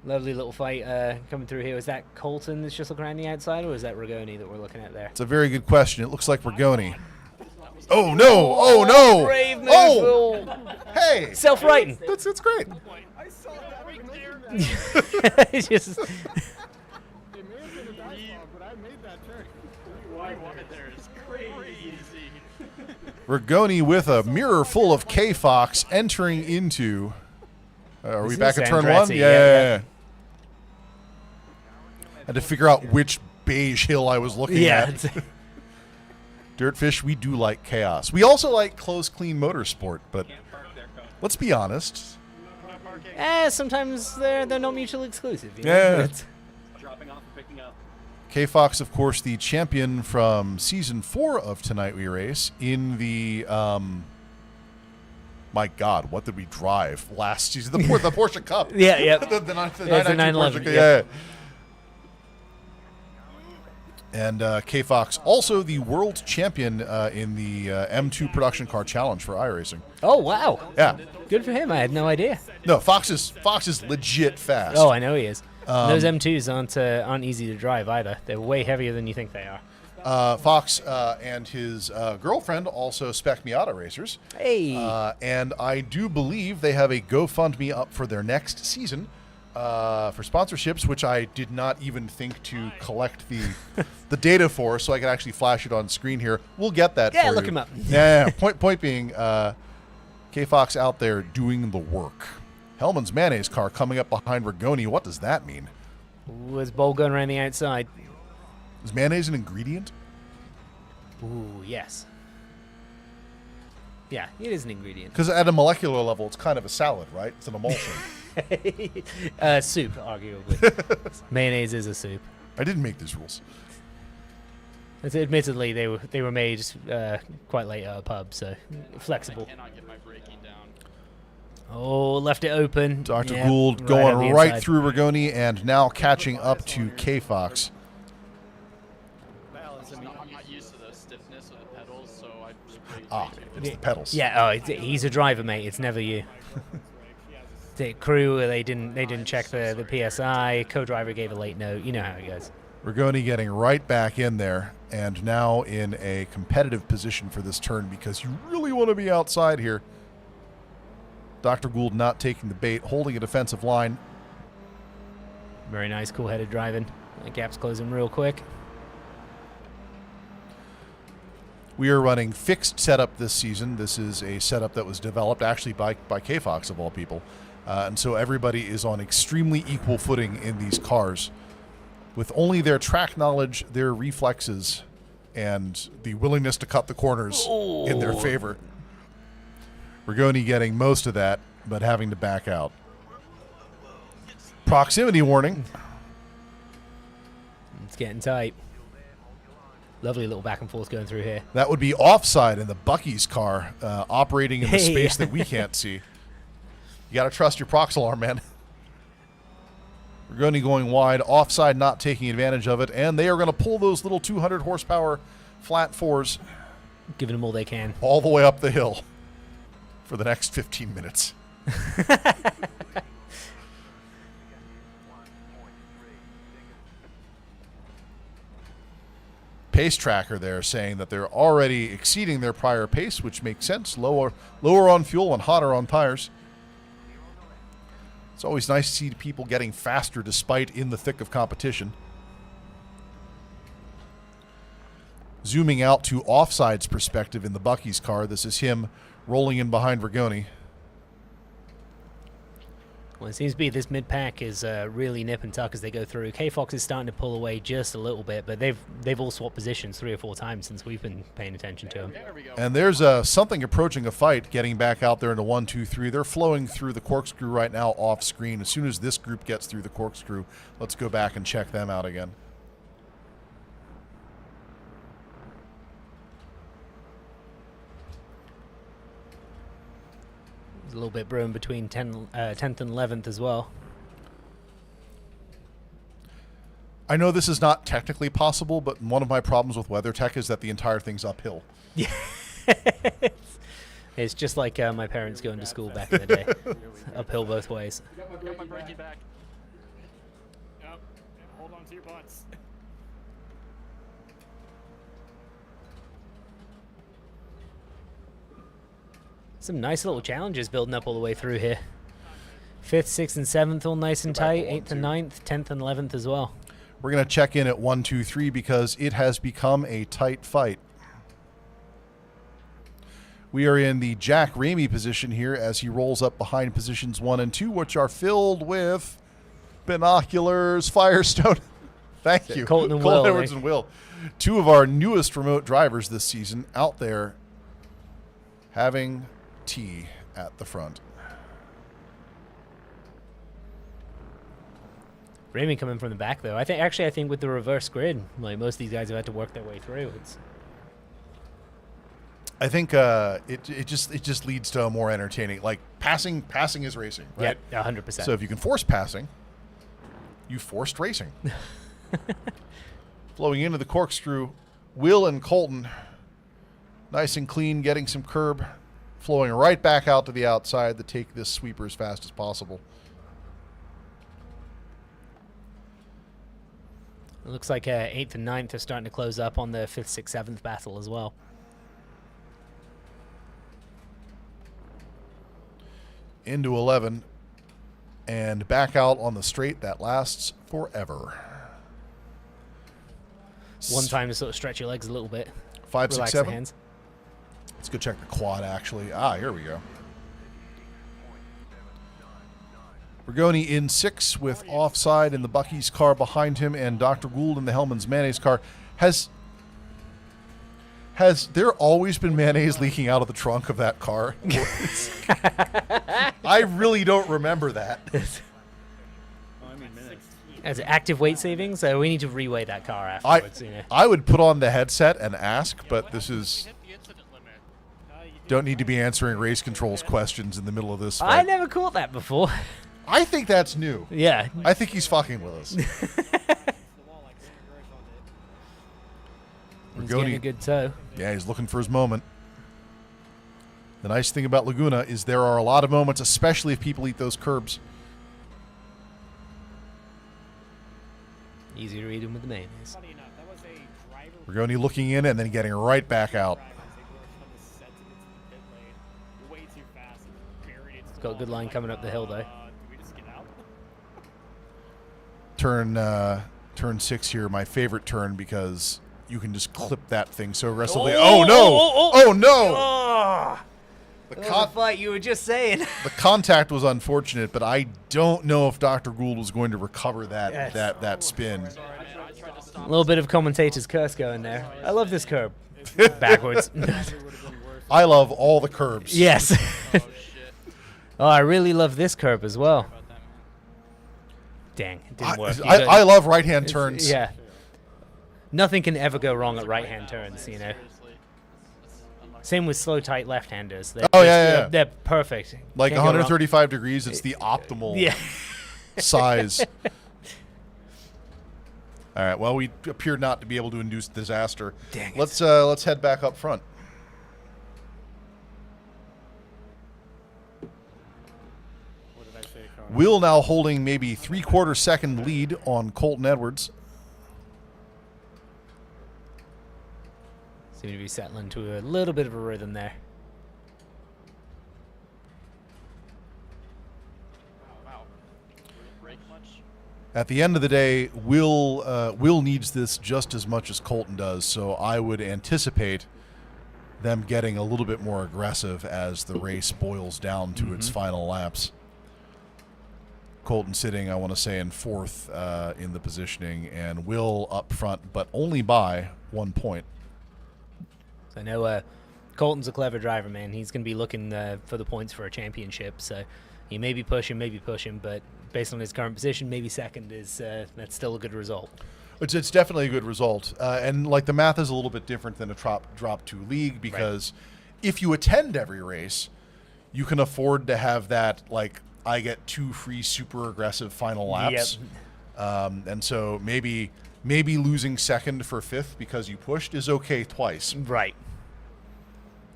Lovely little fight coming through here. Was that Colton that's just looking around the outside, or is that Rigoni that we're looking at there? It's a very good question. It looks like Rigoni. Oh, no! Oh, no! Brave move. Oh! Hey! Self-righting. That's great. I saw that right there. It's just... There is crazy. Rigoni with a mirror full of K-Fox entering into... are we This back is at turn Andretti, 1? yeah. Yeah. Had to figure out which beige hill I was looking at. Dirtfish, we do like chaos. We also like close, clean motorsport, but let's be honest. Sometimes they're not mutually exclusive. You know? Yeah. Dropping off and picking up. K-Fox, of course, the champion from Season 4 of Tonight We Race in the, my God, what did we drive last season? The Porsche Cup. Yeah, yeah. the It's a 992 911, Porsche, yeah. And K-Fox, also the world champion in the M2 Production Car Challenge for iRacing. Oh, wow. Yeah. Good for him. I had no idea. No, Fox is legit fast. Oh, I know he is. Those M2s aren't easy to drive either. They're way heavier than you think they are. Fox and his girlfriend also spec Miata racers. Hey. And I do believe they have a GoFundMe up for their next season for sponsorships, which I did not even think to collect the data for, so I can actually flash it on screen here. We'll get that for you. Yeah, look him up. Yeah, point being, K-Fox out there doing the work. Hellman's Mayonnaise car coming up behind Rigoni. What does that mean? Was bowl gun around the outside. Is mayonnaise an ingredient? Ooh, yes. Yeah, it is an ingredient. Because at a molecular level, it's kind of a salad, right? It's an emulsion. Soup, arguably. Mayonnaise is a soup. I didn't make these rules. Admittedly, they were made quite late at a pub, so flexible. Cannot get my braking down. Oh, left it open. Dr. Yeah, Gould out going the right inside. through Rigoni and now catching up to K-Fox. I'm not used to the stiffness of the pedals, so I just brake. Ah, it's the pedals. Yeah, he's a driver, mate. It's never you. The crew, they didn't check the PSI. Co-driver gave a late note. You know how it goes. Rigoni getting right back in there and now in a competitive position for this turn because you really want to be outside here. Dr. Gould not taking the bait, holding a defensive line. Very nice, cool-headed driving. The gap's closing real quick. We are running fixed setup this season. This is a setup that was developed actually by K-Fox of all people. And so everybody is on extremely equal footing in these cars with only their track knowledge, their reflexes, and the willingness to cut the corners in their favor. Rigoni getting most of that, but having to back out. Proximity warning. It's getting tight. Lovely little back and forth going through here. That would be offside in the Bucky's car, operating in the space that we can't see. You got to trust your prox alarm, man. Rigoni going wide, offside not taking advantage of it, and they are going to pull those little 200 horsepower flat fours. Giving them all they can. All the way up the hill for the next 15 minutes. Pace tracker there saying that they're already exceeding their prior pace, which makes sense. Lower on fuel and hotter on tires. It's always nice to see people getting faster despite in the thick of competition. Zooming out to offside's perspective in the Bucky's car, this is him rolling in behind Rigoni. Well, it seems to be this mid-pack is really nip and tuck as they go through. K-Fox is starting to pull away just a little bit, but they've all swapped positions 3 or 4 times since we've been paying attention to them. And there's something approaching a fight, getting back out there into 1, 2, 3. They're flowing through the corkscrew right now off screen. As soon as this group gets through the corkscrew, let's go back and check them out again. There's a little bit brewing between 10th and 11th as well. I know this is not technically possible, but one of my problems with WeatherTech is that the entire thing's uphill. Yeah. It's just like my parents going to school back in the day. Uphill both ways. Got my brakey back. Yep. Hold on to your butts. Some nice little challenges building up all the way through here. 5th, 6th, and 7th all nice and tight. 8th and 9th, 10th and 11th as well. We're going to check in at 1, 2, 3 because it has become a tight fight. We are in the Jack Ramey position here as he rolls up behind positions 1 and 2, which are filled with binoculars, Firestone. Thank you. Colton and Will. Edwards and Will. 2 of our newest remote drivers this season out there having tea at the front. Ramey coming from the back though. I think with the reverse grid, like most of these guys have had to work their way through. I think it just leads to a more entertaining, like passing is racing, right? Yeah, 100%. So if you can force passing, you forced racing. Flowing into the corkscrew, Will and Colton, nice and clean, getting some curb, flowing right back out to the outside to take this sweeper as fast as possible. It looks like 8th and 9th are starting to close up on the 5th, 6th, 7th battle as well. Into 11 and back out on the straight that lasts forever. One time to sort of stretch your legs a little bit. 5, 6, Relax 7. the hands. Let's go check the quad, actually. Ah, here we go. Rigoni in 6 with offside in the Bucky's car behind him, and Dr. Gould in the Hellman's mayonnaise car. Has there always been mayonnaise leaking out of the trunk of that car? I really don't remember that. As active weight savings, we need to reweigh that car afterwards. I would put on the headset and ask, but this is... Don't need to be answering race controls questions in the middle of this fight. I never caught that before. I think that's new. Yeah. I think he's fucking with us. He's getting a good toe. Yeah, he's looking for his moment. The nice thing about Laguna is there are a lot of moments, especially if people eat those curbs. Easy to read him with the mayonnaise. Rigoni looking in and then getting right back out. He's got a good line coming up the hill, though. Turn Turn 6 here, my favorite turn because you can just clip that thing so aggressively. Oh, no! Oh, no! Oh, The, that was the fight you were just saying. the contact was unfortunate, but I don't know if Dr. Gould was going to recover that Yes. that spin. A little bit of commentator's curse going there. I love this curb. Backwards. I love all the curbs. Yes. Oh, shit. Oh, I really love this curb as well. About that, man. Dang, it didn't work. I love right-hand turns. Yeah. Nothing can ever go wrong at right-hand turns, you know. Seriously. That's unlucky. Same with slow, tight left-handers. Oh, yeah. They're perfect. Like Can't go wrong. 135 degrees, it's the optimal Yeah. size. All right. Well, we appear not to be able to induce disaster. Dang it. Let's head back up front. What did I say, Connor? Will now holding maybe 3/4 second lead on Colton Edwards. Seem to be settling to a little bit of a rhythm there. Wow. Didn't break much. At the end of the day, Will needs this just as much as Colton does, so I would anticipate them getting a little bit more aggressive as the race boils down to its final laps. Colton sitting, I want to say, in 4th in the positioning, and Will up front, but only by 1 point. So I know Colton's a clever driver, man. He's going to be looking for the points for a championship. So he may be pushing, but based on his current position, maybe second is that's still a good result. It's definitely a good result, and like the math is a little bit different than a drop 2 league because if you attend every race, you can afford to have that like I get 2 free super aggressive final laps, and so maybe losing second for 5th because you pushed is okay twice. Right.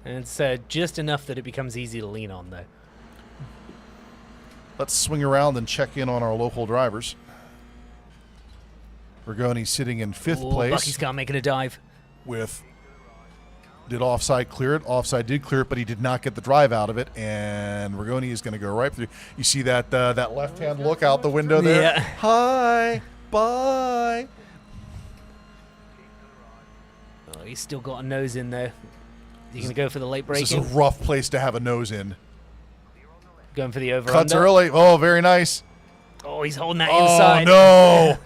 And it's just enough that it becomes easy to lean on, though. Let's swing around and check in on our local drivers. Rigoni sitting in 5th place. Bucky's car making a dive. With did offside clear it? Offside did clear it, but he did not get the drive out of it. And Rigoni is going to go right through. You see that that left-hand look out the window there? Yeah. Hi, bye. Oh, he's still got a nose in there. Is he going to go for the late This is braking? a rough place to have a nose in. Going for the over Cuts under. early. Oh, very nice. Oh, he's holding that Oh inside. no!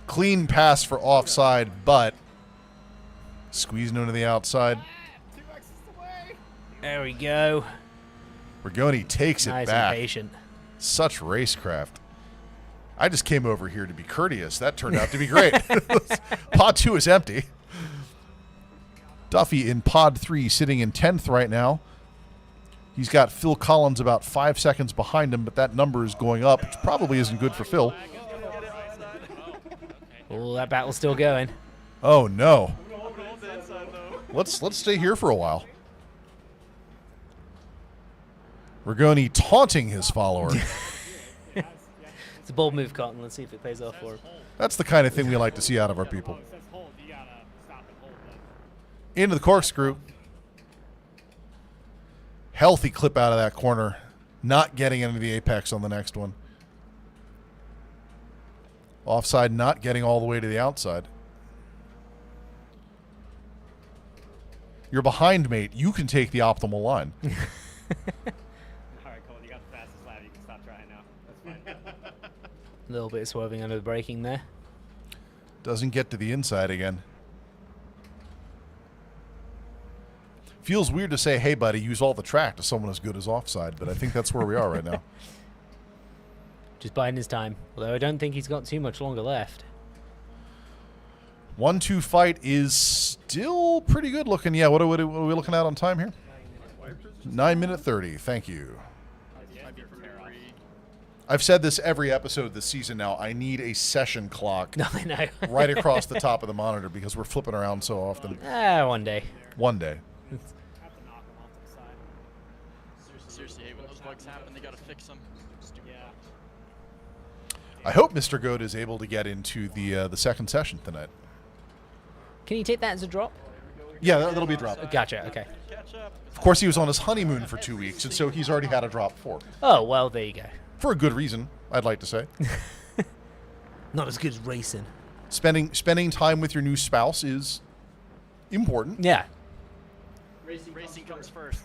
Clean pass for offside, but squeezing into the outside. There we go. Rigoni takes it Nice back. and patient. Such racecraft. I just came over here to be courteous. That turned out to be great. Pod 2 is empty. Duffy in Pod 3 sitting in 10th right now. He's got Phil Collins about 5 seconds behind him, but that number is going up, which probably isn't good for Phil. Oh, that battle's still going. Oh, no. Let's stay here for a while. Rigoni taunting his follower. It's a bold move, Cotton. Let's see if it pays off for him. That's the kind of thing we like to see out of our people. Into the corkscrew. Healthy clip out of that corner. Not getting into the apex on the next one. Offside, not getting all the way to the outside. You're behind, mate. You can take the optimal line. All right, Cole, you got the fastest lap. You can stop trying now. That's fine. A little bit of swerving under the braking there. Doesn't get to the inside again. Feels weird to say, hey, buddy, use all the track to someone as good as offside, but I think that's where we are right now. Just biding his time. Although I don't think he's got too much longer left. 1-2 fight is still pretty good looking. Yeah, what are we looking at on time here? 9:30. Thank you. I've said this every episode this season now. I need a session clock No, I know. right across the top of the monitor because we're flipping around so often. One day. One day. Seriously, hey, when those bugs happen, they gotta fix them. Stupid bugs. I hope Mr. Goat is able to get into the second session tonight. Can you take that as a drop? Yeah, that'll be a drop. Gotcha, okay. Catch up. Of course, he was on his honeymoon for 2 weeks, and so he's already had a drop 4. Oh, well, there you go. For a good reason, I'd like to say. Not as good as racing. Spending time with your new spouse is important. Yeah. Racing comes first.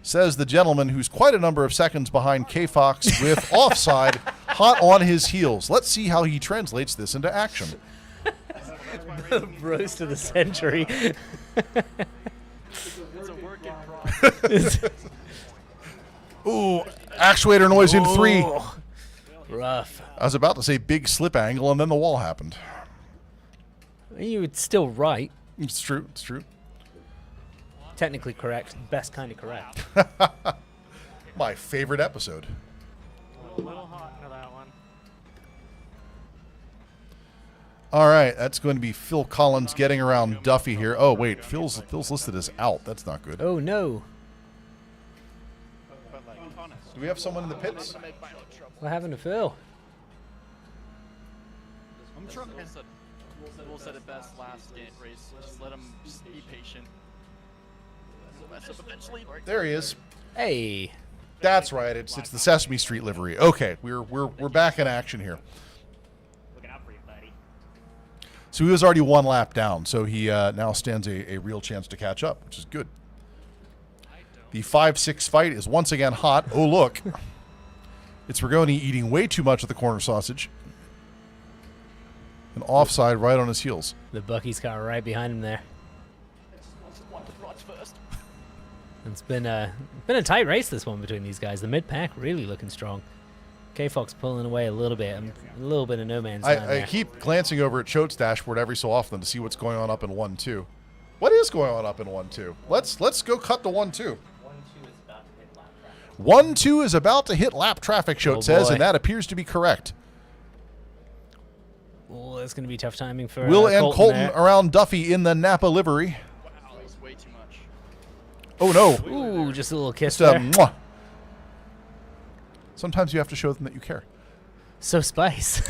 Says the gentleman who's quite a number of seconds behind K-Fox with offside, hot on his heels. Let's see how he translates this into action. Roast of the century. It's a work in progress. Ooh, actuator noise in 3. Ooh, rough. I was about to say big slip angle, and then the wall happened. You were still right. It's true. It's true. Technically correct. Best kind of correct. My favorite episode. A little hot for that one. All right, that's going to be Phil Collins getting around Duffy here. Oh wait, Phil's listed as out. That's not good. Oh no. But like, honest. Do we have someone in the pits? What happened to Phil? I'm sure Will said it best last race. Just let him just be patient. Mess up eventually. There he is. Hey. That's right. It's the Sesame Street livery. Okay, we're back in action here. Looking out for you, buddy. So he was already 1 lap down, so he now stands a real chance to catch up, which is good. The 5-6 fight is once again hot. Oh, look. It's Rigoni eating way too much of the corner sausage. An offside right on his heels. The Bucky's car right behind him there. It's been a tight race, this one, between these guys. The mid-pack really looking strong. K-Fox pulling away a little bit. A little bit of no man's land I there. keep glancing over at Choate's dashboard every so often to see what's going on up in 1-2. What is going on up in 1-2? Let's go cut to 1-2. 1-2 is about to hit lap traffic, Choate says, boy. and that appears to be correct. Oh, that's going to be tough timing for Will and Colton there. around Duffy in the Napa livery. Wow, that was way too much. Oh, no. Ooh, just a little kiss Just, there. mwah. Sometimes you have to show them that you care. So Spice.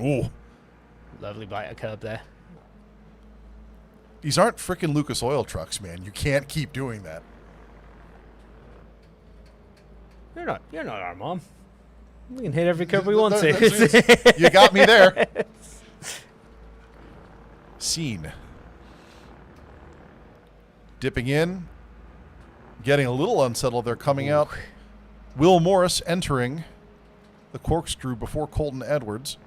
Ooh. Lovely bite of curb there. These aren't frickin' Lucas Oil trucks, man. You can't keep doing that. You're not our mom. We can hit every curb we want to. You got me there. Scene. Dipping in. Getting a little unsettled. They're coming out. Will Morris entering the corkscrew before Colton Edwards.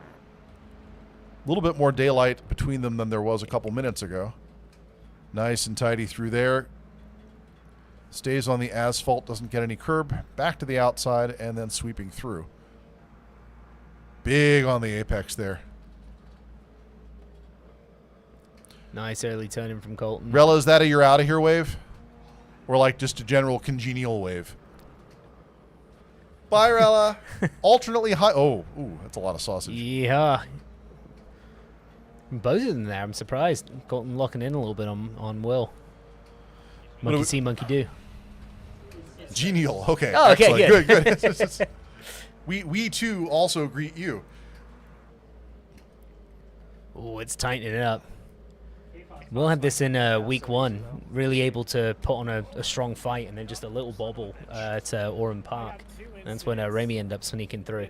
A little bit more daylight between them than there was a couple minutes ago. Nice and tidy through there. Stays on the asphalt, doesn't get any curb. Back to the outside and then sweeping through. Big on the apex there. Nice early turning from Colton. Rella, is that a you're out of here wave? Or like just a general congenial wave? Bye, Rella. Alternately high. Oh, ooh, that's a lot of sausage. Yeah. Both of them there. I'm surprised. Colton locking in a little bit on Will. Monkey see, monkey do. Genial. Okay. Oh, okay, excellent. good. Good. we too also greet you. Oh, it's tightening it up. Will had this in week 1, really able to put on a strong fight, and then just a little bobble at Orem Park. And that's when Ramie ended up sneaking through.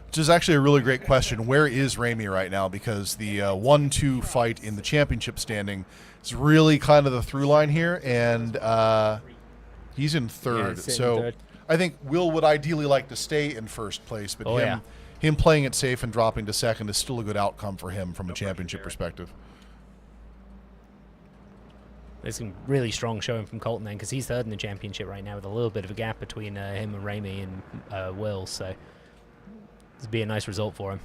Which is actually a really great question. Where is Ramie right now? Because the 1-2 fight in the championship standing is really kind of the through line here, and he's in third. sitting So third. I think Will would ideally like to stay in first place, but him playing it safe and dropping to second is still a good outcome for him from a championship perspective. There's some really strong showing from Colton then, because he's third in the championship right now with a little bit of a gap between him and Ramie and Will. So this would be a nice result for him.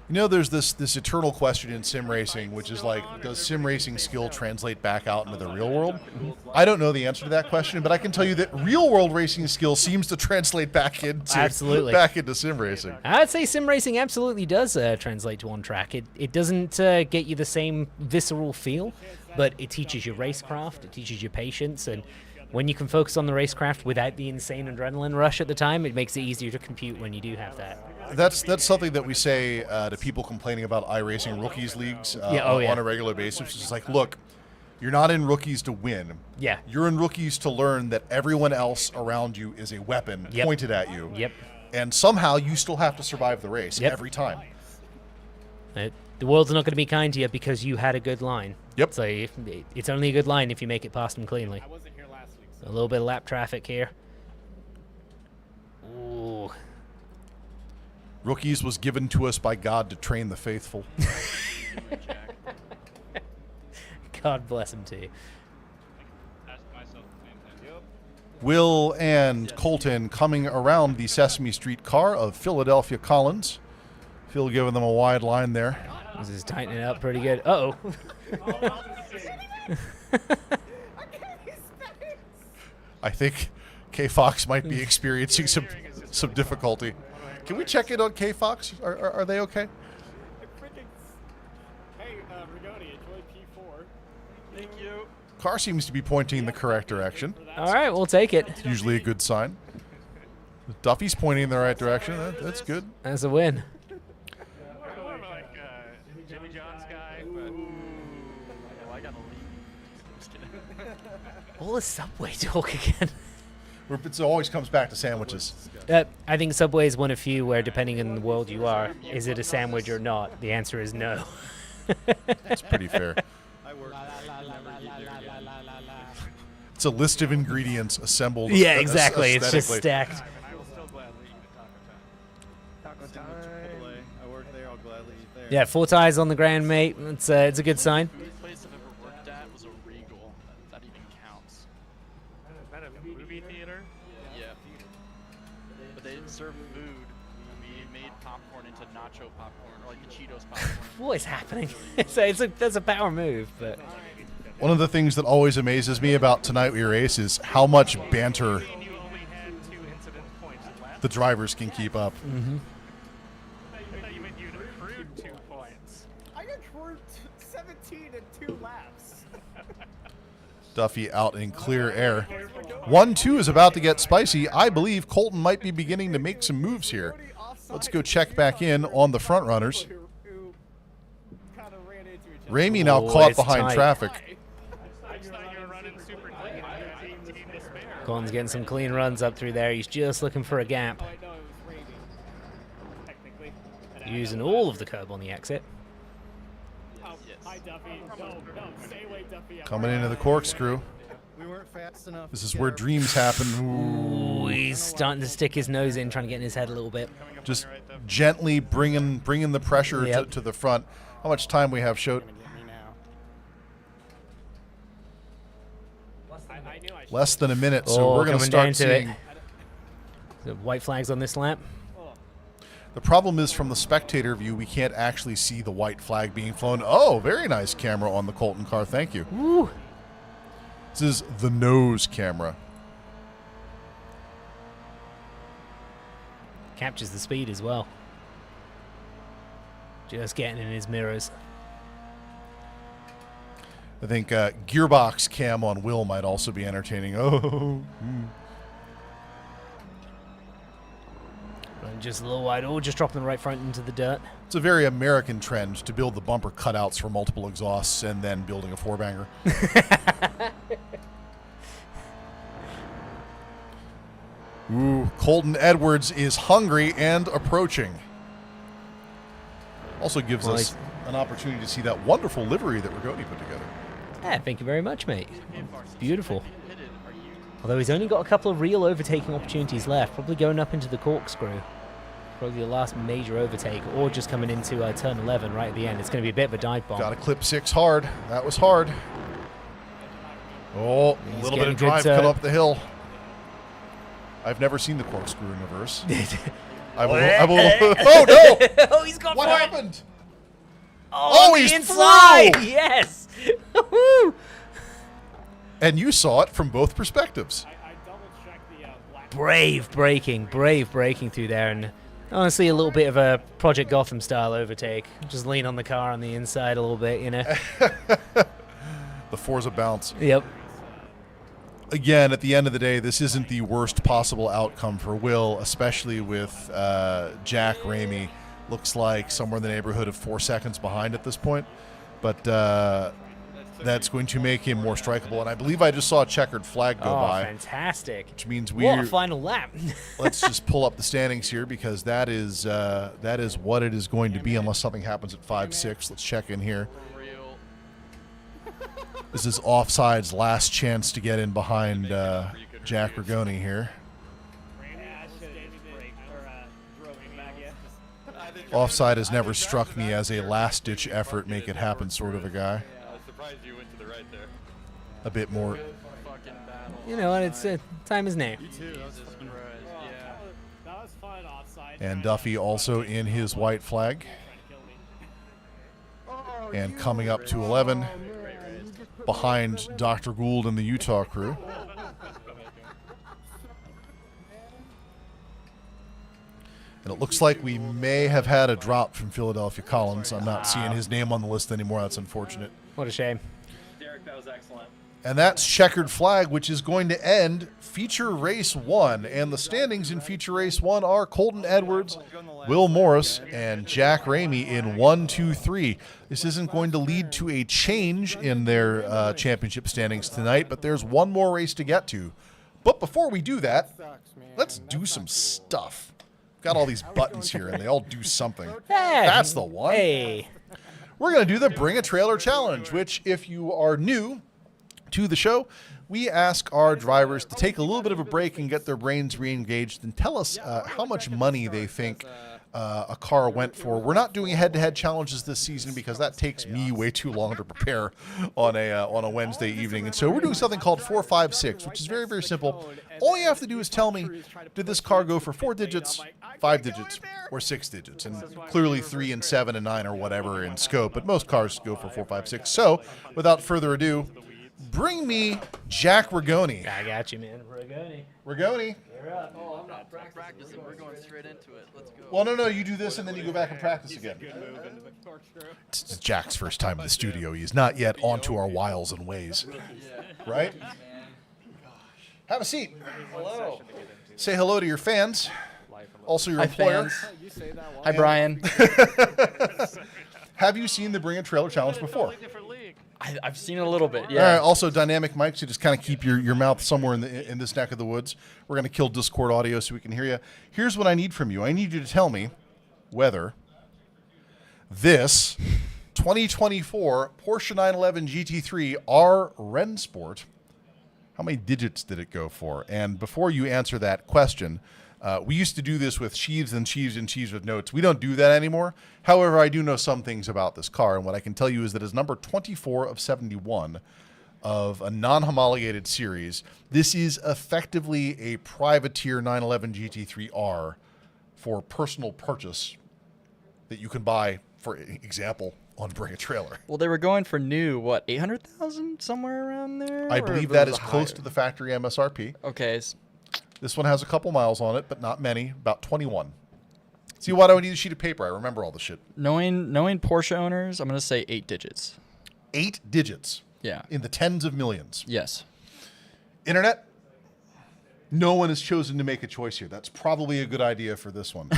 You know, there's this eternal question in sim racing, which is like, does sim racing skill translate back out into the real world? I don't know the answer to that question, but I can tell you that real world racing skill seems to translate back into sim racing. I'd say sim racing absolutely does translate to on track. It doesn't get you the same visceral feel, but it teaches you racecraft, it teaches you patience, and when you can focus on the racecraft without the insane adrenaline rush at the time, it makes it easier to compute when you do have that. That's something that we say to people complaining about iRacing rookies leagues on a regular basis. It's like, look, You're not in rookies to win. Yeah. You're in rookies to learn that everyone else around you is a weapon Yep. pointed at you. Yep. And somehow you still have to survive the race Yep. every time. The world's not going to be kind to you because you had a good line. Yep. So it's only a good line if you make it past them cleanly. I wasn't here last week. A little bit of lap traffic here. Ooh. Rookies was given to us by God to train the faithful. God bless him too. Will and Colton coming around the Sesame Street car of Philadelphia Collins. Phil giving them a wide line there. This is tightening up pretty good. Uh-oh. I think K Fox might be experiencing some difficulty. Can we check in on K Fox? Are they okay? Hey, Rigoni, enjoy P4. Thank you. Car seems to be pointing in the correct direction. All right, we'll take it. It's usually a good sign. Duffy's pointing in the right direction. That's good. That's a win. More of like Jimmy John's guy, but Oh, I gotta leave. Just kidding. All the Subway talk again. It always comes back to sandwiches. I think Subway is one of few where, depending on the world you are, is it a sandwich or not? The answer is no. That's pretty fair. It's a list of ingredients assembled. Yeah, exactly. It's just aesthetically. stacked. I will still gladly eat taco time. I work there. I'll gladly eat there. Yeah, 4 tires on the ground, mate. It's a good sign. The place I've ever worked at was a Regal. That even counts. Is that a movie theater? Yeah. But they didn't serve food. We made popcorn into nacho popcorn, or like the Cheetos popcorn. What is happening? That's a power move, but One of the things that always amazes me about Tonight We Race is how much banter You only had 2 incident points left. the drivers can keep up. Mm-hmm. I thought you meant you'd accrued 2 points. I accrued 17 in 2 laps. Duffy out in clear air. 1-2 is about to get spicy. I believe Colton might be beginning to make some moves here. Let's go check back in on the front runners. Ramie now Oh, caught it's behind tight. traffic. I just thought you were running super clean. I had 18 to spare. Colin's getting some clean runs up through there. He's just looking for a gap. Oh, I know it was Ramie. Technically. Using all of the curb on the exit. Oh, hi, Duffy. No, stay away, Duffy. Coming into the corkscrew. We weren't fast enough. This to is get where our- dreams happen. Ooh. Ooh, he's starting to stick his nose in, trying to get in his head a little bit. Just gently bringing the pressure Yep. to the front. How much time we have, Shote? I knew I should. Less than a minute, so Oh, we're going to coming down start to seeing. it. The white flags on this lap. The problem is from the spectator view, we can't actually see the white flag being flown. Oh, very nice camera on the Colton car. Thank you. Woo! This is the nose camera. Captures the speed as well. Just getting in his mirrors. I think gearbox cam on Will might also be entertaining. Oh, Running just a little wide. Oh, just dropping the right front into the dirt. it's a very American trend to build the bumper cutouts for multiple exhausts and then building a 4-banger. Ooh, Colton Edwards is hungry and approaching. Also gives Well, us an opportunity to see that wonderful livery that Rigoni put together. Yeah, thank you very much, mate. It's beautiful. Pitted. Are you? Although he's only got a couple of real overtaking opportunities left. Probably going up into the corkscrew. Probably the last major overtake, or just coming into turn 11 right at the end. It's going to be a bit of a dive bomb. Got to clip 6 hard. That was hard. Oh, a He's little bit getting of good drive turn. come up the hill. I've never seen the corkscrew in reverse. I'm a little. Oh no! Oh, he's got What for it. happened? Oh, he's the inside! through! Yes! Woo! And you saw it from both perspectives. I double checked the black. Brave braking through there, and honestly a little bit of a Project Gotham style overtake. Just lean on the car on the inside a little bit, you know. The Forza bounce. Yep. Again, at the end of the day, this isn't the worst possible outcome for Will, especially with Jack Ramie. Looks like somewhere in the neighborhood of 4 seconds behind at this point. But that's going to make him more strikeable. And I believe I just saw a checkered flag go by. Fantastic. Which means What a final lap. let's just pull up the standings here because that is what it is going to be unless something happens at 5-6. Let's check in here. For real. This is Offside's last chance to get in behind Jack Rigoni here. Offside has never struck me as a last-ditch effort, make it happen sort of a guy. I was surprised you went to the right there. A bit more. Fucking battle. You know what? It's time is now. Jesus Christ. Yeah. That was fun offside. And Duffy also in his white flag. And coming up to 11 behind Dr. Gould and the Utah crew. And it looks like we may have had a drop from Philadelphia Collins. I'm not seeing his name on the list anymore. That's unfortunate. What a shame. Derek, that was excellent. And that's checkered flag, which is going to end feature race 1. And the standings in feature race 1 are Colton Edwards, Will Morris, and Jack Ramey in 1, 2, 3. This isn't going to lead to a change in their championship standings tonight, but there's one more race to get to. But before we do that, let's do some stuff. Got all these buttons here, and they all do something. That's the one. Hey. We're going to do the Bring a Trailer Challenge, which, if you are new to the show, we ask our drivers to take a little bit of a break and get their brains re-engaged and tell us how much money they think a car went for. We're not doing head-to-head challenges this season because that takes me way too long to prepare on a Wednesday evening. And so we're doing something called 4, 5, 6, which is very, very simple. All you have to do is tell me, did this car go for 4 digits, 5 digits, or 6 digits? And clearly 3 and 7 and 9 or whatever in scope, but most cars go for 4, 5, 6. So without further ado, bring me Jack Rigoni. I got you, man. Rigoni. Oh, I'm not practicing. We're going straight into it. Let's go. Well, no, you do this and then you go back and practice again. It's Jack's first time in the studio. He's not yet onto our wiles and ways. Right? Have a seat. Hello. Say hello to your fans. Also your employer. Hi, Brian. Have you seen the Bring a Trailer Challenge before? I've seen it a little bit, All yeah. right, also dynamic mics, so just kind of keep your mouth somewhere in this neck of the woods. We're going to kill Discord audio so we can hear you. Here's what I need from you. I need you to tell me whether this 2024 Porsche 911 GT3 R Rennsport, how many digits did it go for? And before you answer that question, we used to do this with sheaves and sheaves and sheaves with notes. We don't do that anymore. However, I do know some things about this car, and what I can tell you is that it's number 24 of 71 of a non-homologated series. This is effectively a privateer 911 GT3R for personal purchase that you can buy, for example, on Bring a Trailer. Well, they were going for new, what, 800,000, somewhere around there? I Or believe if it that was is close higher? to the factory MSRP. Okay. This one has a couple miles on it, but not many, about 21. See, why do I need a sheet of paper? I remember all the shit. Knowing Porsche owners, I'm going to say 8 digits. 8 digits. Yeah. In the tens of millions. Yes. Internet, no one has chosen to make a choice here. That's probably a good idea for this one.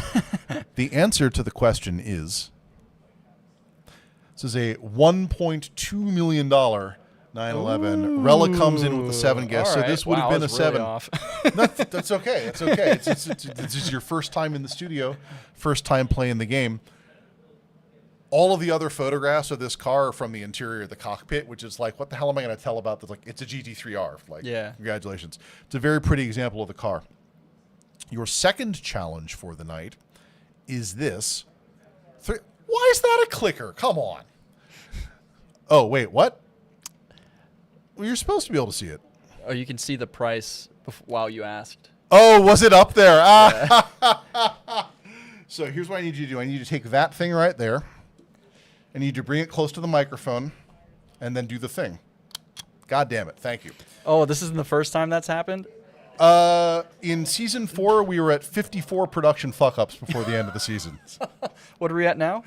The answer to the question is, this is a $1.2 million 911. Rella comes in with a 7 guess, so this would have been a 7. Off. That's okay. That's okay. This is your first time in the studio, first time playing the game. All of the other photographs of this car are from the interior of the cockpit, which is like, what the hell am I going to tell about this? Like, it's a GT3R. Like, yeah. Congratulations. It's a very pretty example of the car. Your second challenge for the night is this. Why is that a clicker? Come on. Oh, wait, what? Well, you're supposed to be able to see it. Oh, you can see the price while you asked. Oh, was it up there? Yeah. So here's what I need you to do. I need you to take that thing right there. I need you to bring it close to the microphone and then do the thing. God damn it. Thank you. Oh, this isn't the first time that's happened? In season 4, we were at 54 production fuck-ups before the end of the season. What are we at now?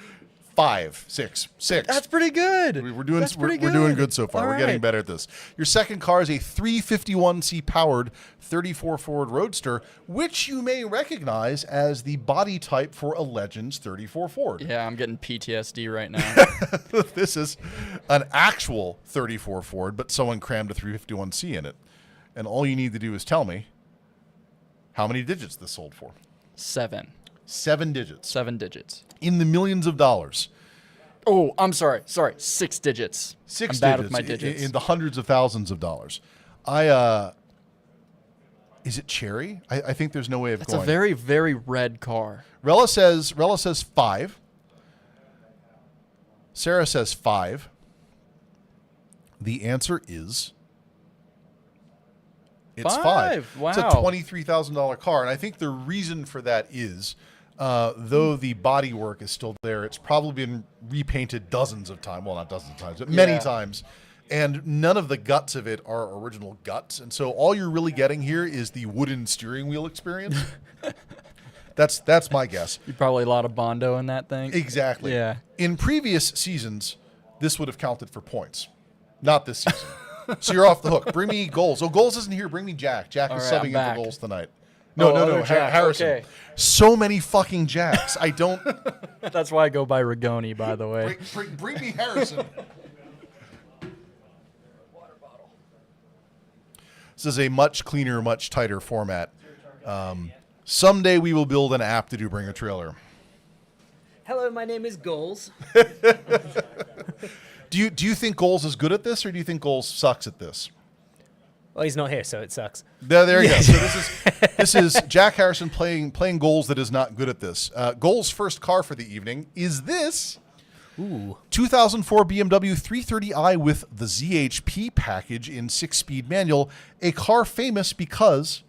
Six. That's pretty good. We're doing good so far. All We're getting right. better at this. Your second car is a 351C powered 34 Ford Roadster, which you may recognize as the body type for a Legends 34 Ford. Yeah, I'm getting PTSD right now. This is an actual 34 Ford, but someone crammed a 351C in it. And all you need to do is tell me how many digits this sold for. 7. 7 digits. 7 digits. In the millions of dollars. Oh, I'm sorry. 6 digits. Six I'm bad digits, with my digits. in the hundreds of thousands of dollars. Is it cherry? I think there's no way of That's going. a very, very red car. Rella says 5. Sarah says 5. The answer is it's 5. Wow. It's a $23,000 car, and I think the reason for that is though the body work is still there, it's probably been repainted dozens of times. Well, not dozens of times, but many times. And none of the guts of it are original guts. And so all you're really getting here is the wooden steering wheel experience. That's my guess. You probably a lot of Bondo in that thing. Exactly. Yeah. In previous seasons, this would have counted for points. Not this season. So you're off the hook. Bring me Goals. Oh, Goals isn't here. Bring me Jack. Jack is All right, subbing I'm in back. for Goals tonight. No. other Jack. Harrison. Okay. So many fucking Jacks. I don't... That's why I go by Rigoni, by the way. Bring me Harrison. This is a much cleaner, much tighter format. Someday we will build an app to do Bring a Trailer. Hello, my name is Goals. Do you think Goals is good at this, or do you think Goals sucks at this? Well, he's not here, so it sucks. There you go. So this is Jack Harrison playing Goals that is not good at this. Goals' first car for the evening is this. Ooh. 2004 BMW 330i with the ZHP package in 6-speed manual, a car famous because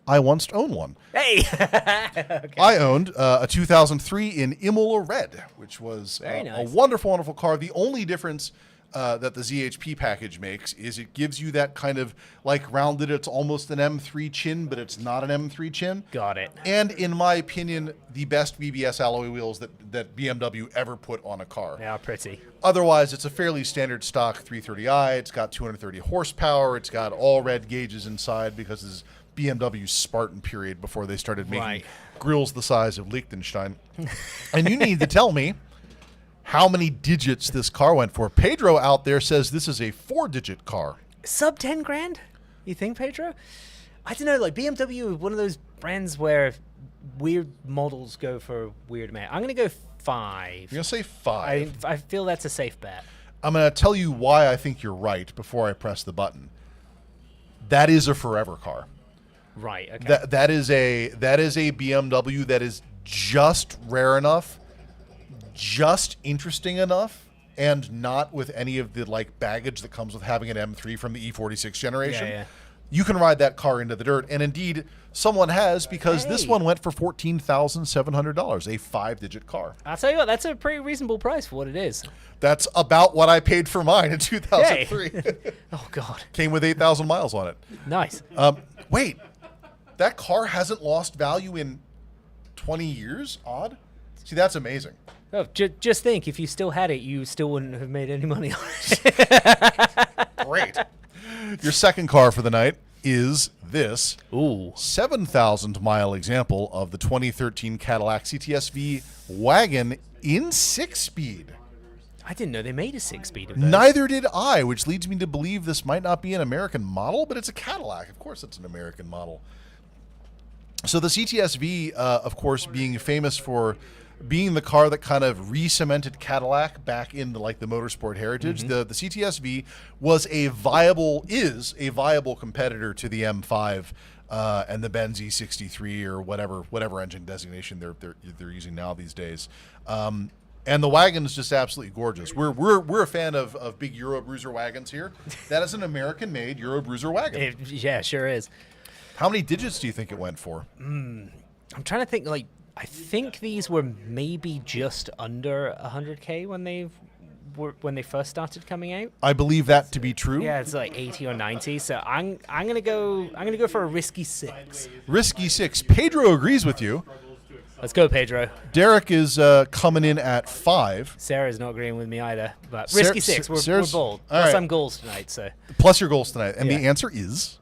I once owned one. Hey! Okay. I owned a 2003 in Imola Red, which was Very nice. a wonderful, wonderful car. The only difference that the ZHP package makes is it gives you that kind of like rounded, it's almost an M3 chin, but it's not an M3 chin. Got it. And in my opinion, the best BBS alloy wheels that BMW ever put on a car. They are pretty. Otherwise, it's a fairly standard stock 330i. It's got 230 horsepower. It's got all red gauges inside because this is BMW's Spartan period before they started making grills the size of Liechtenstein. And you need to tell me how many digits this car went for. Pedro out there says this is a 4-digit car. Sub 10 grand? You think, Pedro? I don't know, like BMW is one of those brands where weird models go for a weird amount. I'm going to go 5. You're going to say 5. I feel that's a safe bet. I'm going to tell you why I think you're right before I press the button. That is a forever car. Right, okay. That is a BMW that is just rare enough, just interesting enough, and not with any of the like baggage that comes with having an M3 from the E46 generation. Yeah. You can ride that car into the dirt, and indeed, someone has, because this one went for $14,700, a 5-digit car. I'll tell you what, that's a pretty reasonable price for what it is. That's about what I paid for mine in 2003. Oh, God. Came with 8,000 miles on it. Nice. Wait, that car hasn't lost value in 20 years? Odd. See, that's amazing. Oh, just think, if you still had it, you still wouldn't have made any money on it. Great. Your second car for the night is this. Ooh. 7,000-mile example of the 2013 Cadillac CTS-V wagon in 6-speed. I didn't know they made a 6-speed of those. Neither did I, which leads me to believe this might not be an American model, but it's a Cadillac. Of course it's an American model. So the CTS-V, of course, being famous for being the car that kind of re-cemented Cadillac back into like the motorsport heritage, the CTS-V is a viable competitor to the M5 and the Benz E63 or whatever engine designation they're using now these days. And the wagon is just absolutely gorgeous. We're a fan of big Euro Bruiser wagons here. That is an American-made Euro Bruiser wagon. Yeah, sure is. How many digits do you think it went for? I'm trying to think, like, I think these were maybe just under 100K when they first started coming out. I believe that to be true. Yeah, it's like 80 or 90. So I'm gonna go for a risky 6. Risky 6. Pedro agrees with you. Let's go, Pedro. Derek is coming in at 5. Sarah's not agreeing with me either. But risky 6. We're Sarah's- bold. all Plus right. some goals tonight, so. Plus your goals tonight. And Yeah. the answer is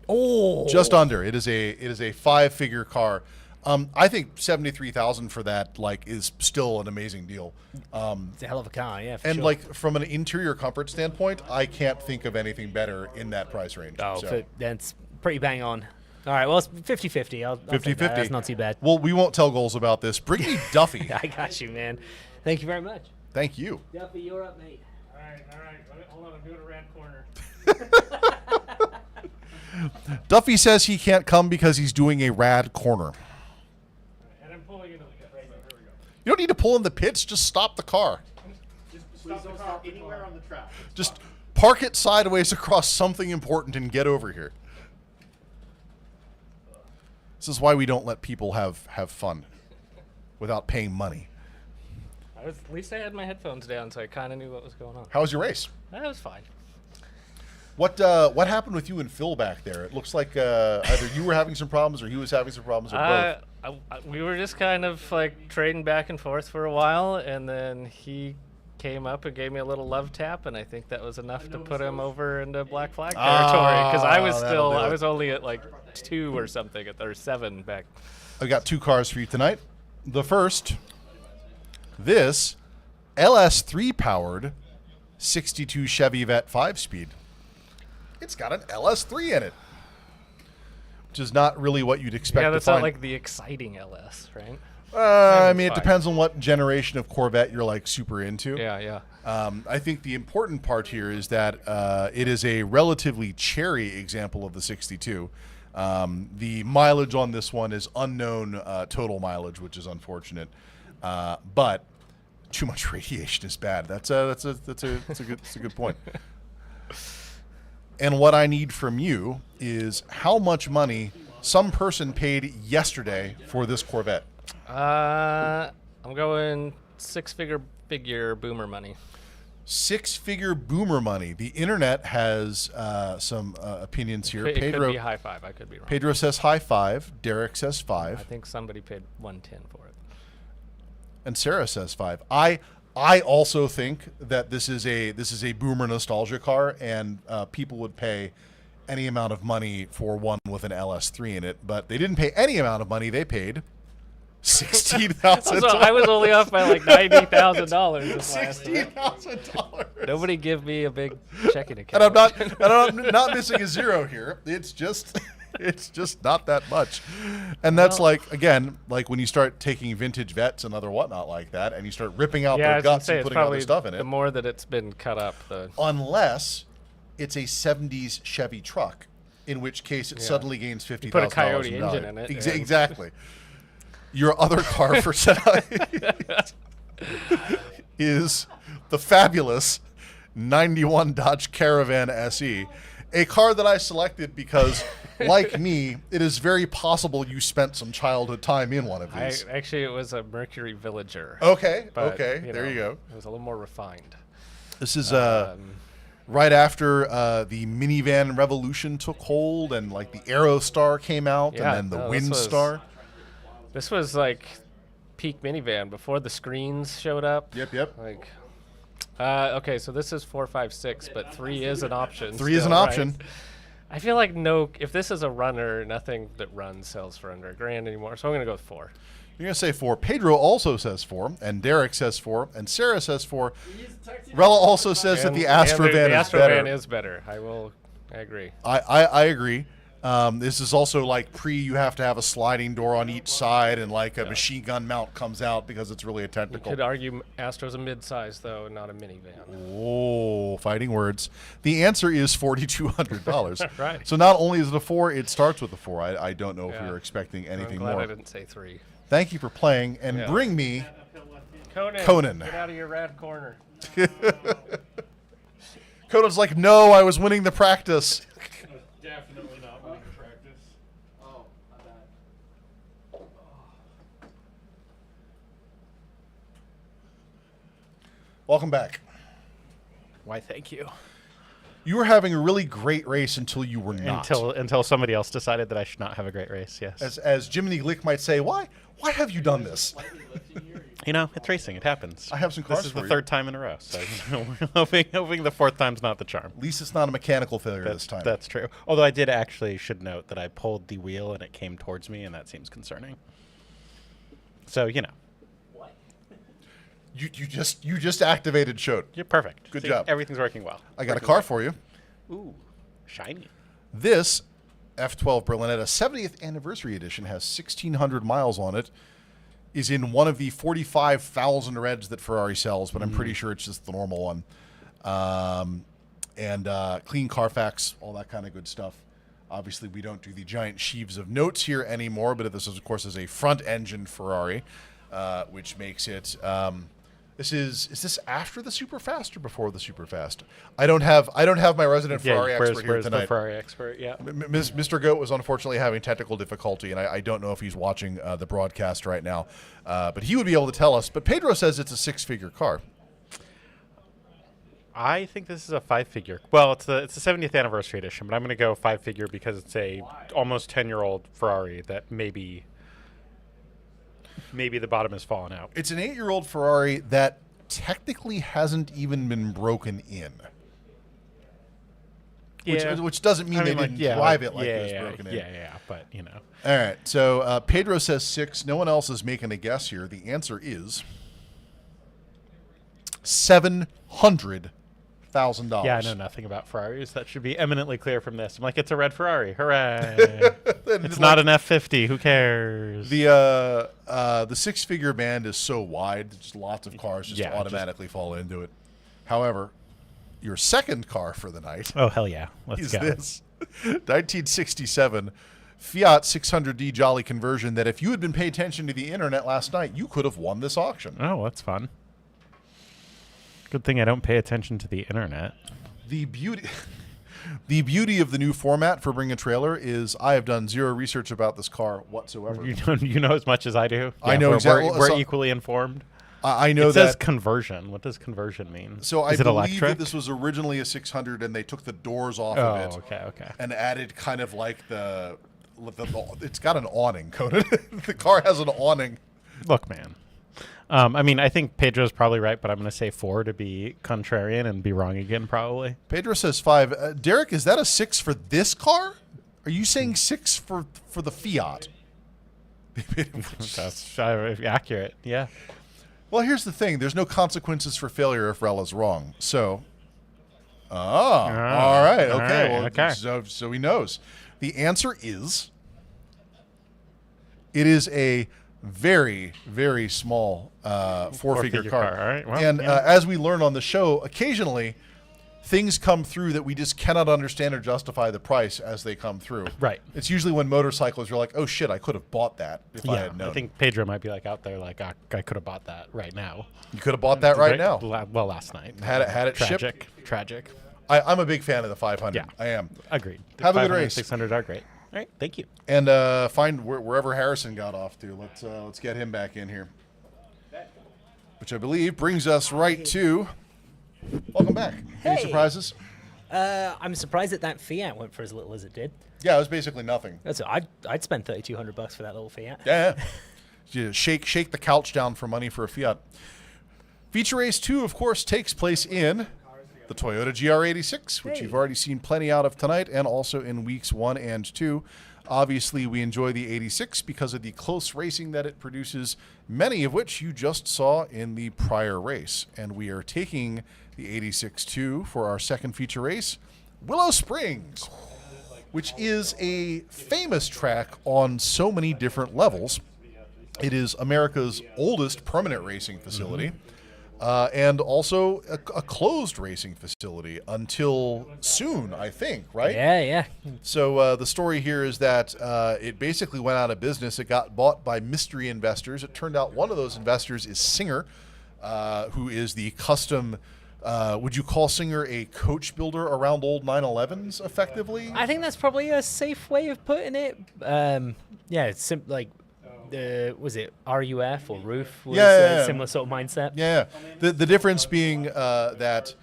Oh. just under. It is a 5-figure car. I think 73,000 for that is still an amazing deal. It's a hell of a car, yeah, for And sure. from an interior comfort standpoint, I can't think of anything better in that price range. Oh, So, that's pretty bang on. All right, well, it's 50-50. I'll take that. 50-50. That's not too bad. Well, we won't tell goals about this. Bring me Duffy. I got you, man. Thank you very much. Thank you. Duffy, you're up, mate. All right. Hold on, I'm doing a rad corner. Duffy says he can't come because he's doing a rad corner. And I'm pulling into the pit. Right, here we go. You don't need to pull in the pits. Just stop the car. Please don't stop anywhere on the track. Just park it sideways across something important and get over here. This is why we don't let people have fun without paying money. At least I had my headphones down, so I kind of knew what was going on. How was your race? That was fine. What happened with you and Phil back there? It looks like either you were having some problems or he was having some problems, or both. We were just kind of trading back and forth for a while, and then he came up and gave me a little love tap, and I think that was enough to put him over into black flag territory, because I was only at 2 or something, or 7 back. I've got 2 cars for you tonight. The first, this LS3 powered 62 Chevy Vet 5-speed. It's got an LS3 in it, which is not really what you'd expect. Yeah, to that's find. not the exciting LS, right? I mean, it fine. depends on what generation of Corvette you're super into. Yeah. I think the important part here is that it is a relatively cherry example of the 62. The mileage on this one is unknown total mileage, which is unfortunate. But too much radiation is bad. That's a good point. And what I need from you is how much money some person paid yesterday for this Corvette. I'm going 6-figure boomer money. 6-figure boomer money. The internet has some opinions here. It Pedro, could be high 5. I could be wrong. Pedro says high 5. Derek says 5. I think somebody paid 110 for it. And Sarah says 5. I also think that this is a boomer nostalgia car, and people would pay any amount of money for one with an LS3 in it. But they didn't pay any amount of money. They paid $16,000. So I was only off by $90,000. $16,000. Nobody give me a big checking account. And I'm not missing a zero here. It's just not that much. And that's again, when you start taking vintage Vets and other whatnot like that, and you start ripping out their guts and putting other stuff in it. The more that it's been cut up, unless it's a 70s Chevy truck, in which case it suddenly gains $50,000. Put a Coyote engine in it. Exactly. Your other car for tonight is the fabulous 91 Dodge Caravan SE, a car that I selected because, like me, it is very possible you spent some childhood time in one of these. Actually, it was a Mercury Villager. Okay, But, there you go. It was a little more refined. This is right after the minivan revolution took hold, and the Aerostar came out, and then the Windstar. This was peak minivan before the screens showed up. Yep. Okay, so this is 4, 5, 6, but 3 is an option. 3 is an option. I feel if this is a runner, nothing that runs sells for under $1,000 anymore. So I'm gonna go with 4. You're gonna say 4. Pedro also says 4, and Derek says 4, and Sarah says 4. Rella also says that the Astrovan is better. The Astrovan is better. I agree. I agree. This is also you have to have a sliding door on each side, and a machine gun mount comes out because it's really a technical. You could argue Astro's a mid-size though, and not a minivan. Oh, fighting words. The answer is $4,200. Right. So not only is it a 4, it starts with a 4. I don't know if we were expecting anything I'm glad more. I didn't say 3. Thank you for playing, and bring me Conan. Get out of your rad corner. Conan's like, no, I was winning the practice. Definitely not winning the practice. Oh, my bad. Welcome back. Why, thank you. You were having a really great race until you were not. Until somebody else decided that I should not have a great race. Yes. As Jiminy Glick might say, why have you done this? You know, it's racing. It happens. I have some cars This is for the you. third time in a row, so we're hoping the fourth time's not the charm. At least it's not a mechanical failure this time. That's true. Although I should note that I pulled the wheel and it came towards me, and that seems concerning. So You just activated Shote. You're perfect. Good See, job. Everything's working well. I got a car for you. Ooh, shiny. This F12 Berlinetta 70th anniversary edition has 1,600 miles on it. Is in one of the 45,000 reds that Ferrari sells, but I'm pretty sure it's just the normal one. And clean Carfax, all that kind of good stuff. Obviously, we don't do the giant sheaves of notes here anymore, but this, of course, is a front-engine Ferrari, which makes it... is this after the Superfast or before the Superfast? I don't have my resident Ferrari expert here tonight. The Ferrari expert? Yeah. Mr. Goat was unfortunately having technical difficulty, and I don't know if he's watching the broadcast right now, but he would be able to tell us. But Pedro says it's a six-figure car. I think this is a five-figure. Well, it's the 70th anniversary edition, but I'm going to go five-figure because it's a almost 10-year-old Ferrari that maybe the bottom has fallen out. It's an 8-year-old Ferrari that technically hasn't even been broken in. Yeah. Which doesn't mean they didn't drive it like it was broken in. Yeah, but you know. All right, so Pedro says 6. No one else is making a guess here. The answer is $700,000. Yeah, I know nothing about Ferraris. That should be eminently clear from this. I'm like, it's a red Ferrari. Hooray. It's not an F50. Who cares? The six-figure band is so wide, just lots of cars just automatically fall into it. However, your second car for the night oh, hell yeah. Let's is go. this 1967 Fiat 600D Jolly conversion that if you had been paying attention to the internet last night, you could have won this auction. Oh, that's fun. Good thing I don't pay attention to the internet. The beauty of the new format for Bring a Trailer is I have done zero research about this car whatsoever. You know as much as I do? I know exactly. We're equally informed. I know it says conversion. What does conversion mean? So is I it believe electric? that this was originally a 600 and they took the doors off of it. Okay. And added kind of like it's got an awning, Conan. The car has an awning. Look, man. I mean, I think Pedro's probably right, but I'm going to say 4 to be contrarian and be wrong again, probably. Pedro says 5. Derek, is that a 6 for this car? Are you saying 6 for the Fiat? That's accurate, yeah. Well, here's the thing. There's no consequences for failure if Rella's wrong. So, all right. Okay. Okay. So he knows. The answer is, it is a very, very small four-figure car. All right. Well, and as we learn on the show, occasionally things come through that we just cannot understand or justify the price as they come through. Right. It's usually when motorcyclists are like, oh, shit, I could have bought that if I had known. I think Pedro might be like out there like, I could have bought that right now. You could have bought that right now. Well, last night. Had it shipped. Tragic. I'm a big fan of the 500. Yeah. I am. Agreed. Have a good race. 600 are great. All right, thank you. And find wherever Harrison got off to. Let's get him back in here. Which I believe brings us right to... Welcome back. Any surprises? I'm surprised that Fiat went for as little as it did. Yeah, it was basically nothing. I'd spend $3,200 for that little Fiat. Yeah. Shake the couch down for money for a Fiat. Feature Race 2, of course, takes place in the Toyota GR86, which you've already seen plenty out of tonight, and also in weeks 1 and 2. Obviously, we enjoy the 86 because of the close racing that it produces, many of which you just saw in the prior race. And we are taking the 86-2 for our second feature race, Willow Springs, which is a famous track on so many different levels. It is America's oldest permanent racing facility. And also a closed racing facility until soon, I think, right? Yeah. So the story here is that it basically went out of business. It got bought by mystery investors. It turned out one of those investors is Singer, who is the custom... would you call Singer a coach builder around old 911s, effectively? I think that's probably a safe way of putting it. Yeah, it's like... was it RUF or Roof? Was similar sort of mindset. Yeah. The difference being that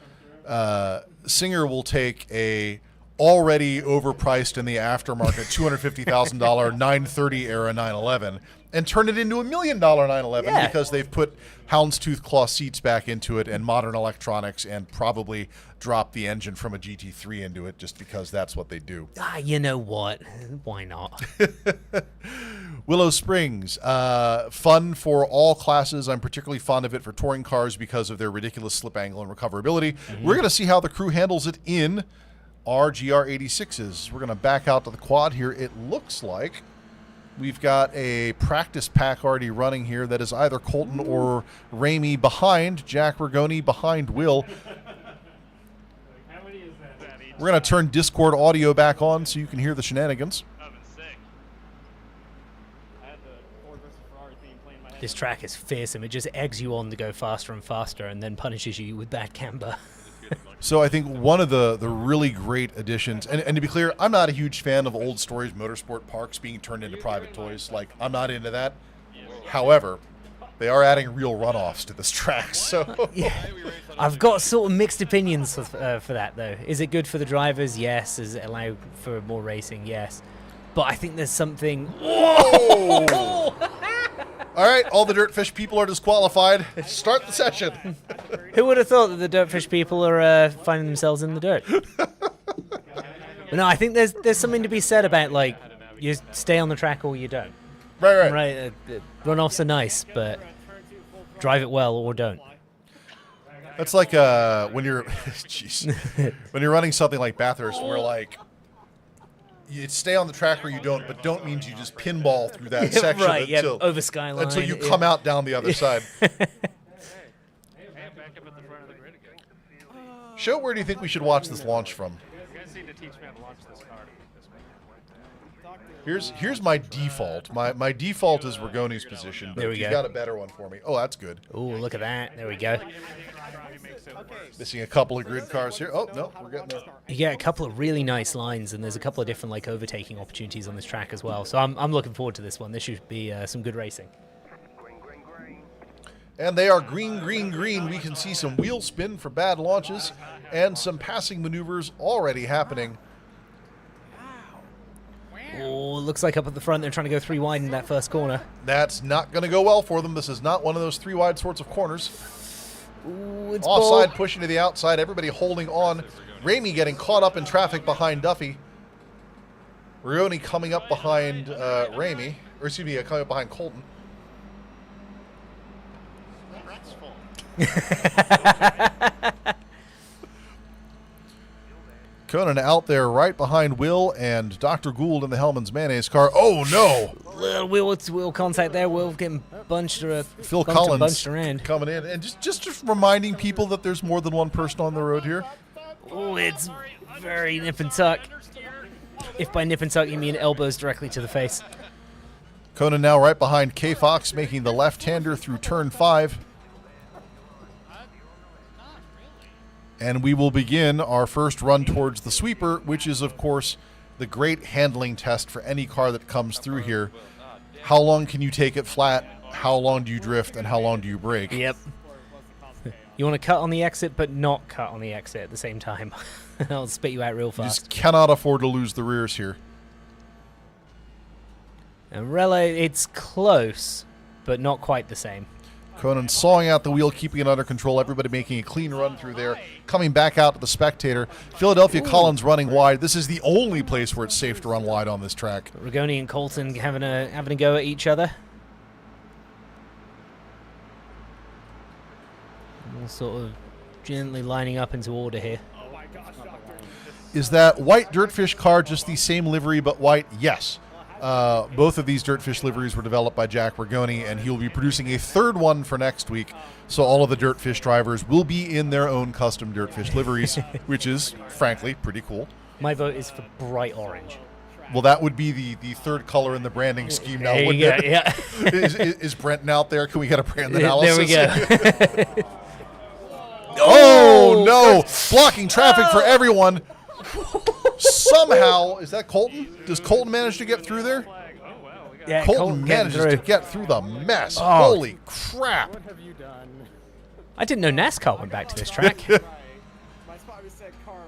Singer will take a already overpriced in the aftermarket $250,000 930 era 911 and turn it into $1 million 911 because they've put houndstooth claw seats back into it and modern electronics and probably drop the engine from a GT3 into it just because that's what they do. You know what? Why not? Willow Springs, fun for all classes. I'm particularly fond of it for touring cars because of their ridiculous slip angle and recoverability. We're going to see how the crew handles it in our GR86s. We're going to back out to the quad here. It looks like we've got a practice pack already running here that is either Colton or Ramie behind Jack Rigoni, behind Will. We're going to turn Discord audio back on so you can hear the shenanigans. This track is fearsome. It just eggs you on to go faster and faster and then punishes you with bad camber. So I think one of the really great additions, and to be clear, I'm not a huge fan of old storage motorsport parks being turned into private toys. Like, I'm not into that. However, they are adding real runoffs to this track, so... Yeah. I've got sort of mixed opinions for that, though. Is it good for the drivers? Yes. Does it allow for more racing? Yes. But I think there's something... Whoa! All right, all the Dirtfish people are disqualified. Start the session. Who would have thought that the Dirtfish people are finding themselves in the dirt? But no, I think there's something to be said about, like, you stay on the track or you don't. Right. Runoffs are nice, but drive it well or don't. That's like when you're, jeez, when you're running something like Bathurst, where like you stay on the track or you don't, but don't means you just pinball through that section until over skyline until you come out down the other side. Show, where do you think we should watch this launch from? Here's my default. My default is Rigoni's position, but you've got a better one for me. Oh, that's good. Oh, look at that. There we go. Missing a couple of grid cars here. Oh, no, we're getting there. You get a couple of really nice lines, and there's a couple of different like overtaking opportunities on this track as well. So I'm looking forward to this one. This should be some good racing. And they are green, green, green. We can see some wheel spin for bad launches and some passing maneuvers already happening. Oh, looks like up at the front they're trying to go 3 wide in that first corner. That's not going to go well for them. This is not one of those 3 wide sorts of corners. Ooh, it's offside, pushing to the outside. Everybody holding on. Ramie getting caught up in traffic behind Duffy. Rigoni coming up behind Ramie. Or excuse me, coming up behind Colton. Conan out there right behind Will and Dr. Gould in the Hellman's Mayonnaise car. Oh, no. Little wheel contact there. Will getting bunched or Phil Collins coming in. And just reminding people that there's more than one person on the road here. Oh, it's very nip and tuck. If by nip and tuck you mean elbows directly to the face. Conan now right behind K. Fox, making the left-hander through turn 5. And we will begin our first run towards the sweeper, which is, of course, the great handling test for any car that comes through here. How long can you take it flat? How long do you drift? And how long do you brake? Yep. You want to cut on the exit, but not cut on the exit at the same time. I'll spit you out real fast. You just cannot afford to lose the rears here. And Rella, it's close, but not quite the same. Conan sawing out the wheel, keeping it under control. Everybody making a clean run through there. Coming back out to the spectator. Philadelphia Collins running wide. This is the only place where it's safe to run wide on this track. Rigoni and Colton having a go at each other. All sort of gently lining up into order here. Is that white Dirtfish car just the same livery but white? Yes. Both of these Dirtfish liveries were developed by Jack Rigoni, and he'll be producing a third one for next week. So all of the Dirtfish drivers will be in their own custom Dirtfish liveries, which is, frankly, pretty cool. My vote is for bright orange. Well, that would be the third color in the branding scheme now, wouldn't it? Yeah. Is Brenton out there? Can we get a brand analysis? There we go. Oh, no! Blocking traffic for everyone. Somehow, is that Colton? Does Colton manage to get through there? Yeah, Colton manages to get through the mess. Oh. Holy crap. I didn't know NASCAR went back to this track. My spot was said car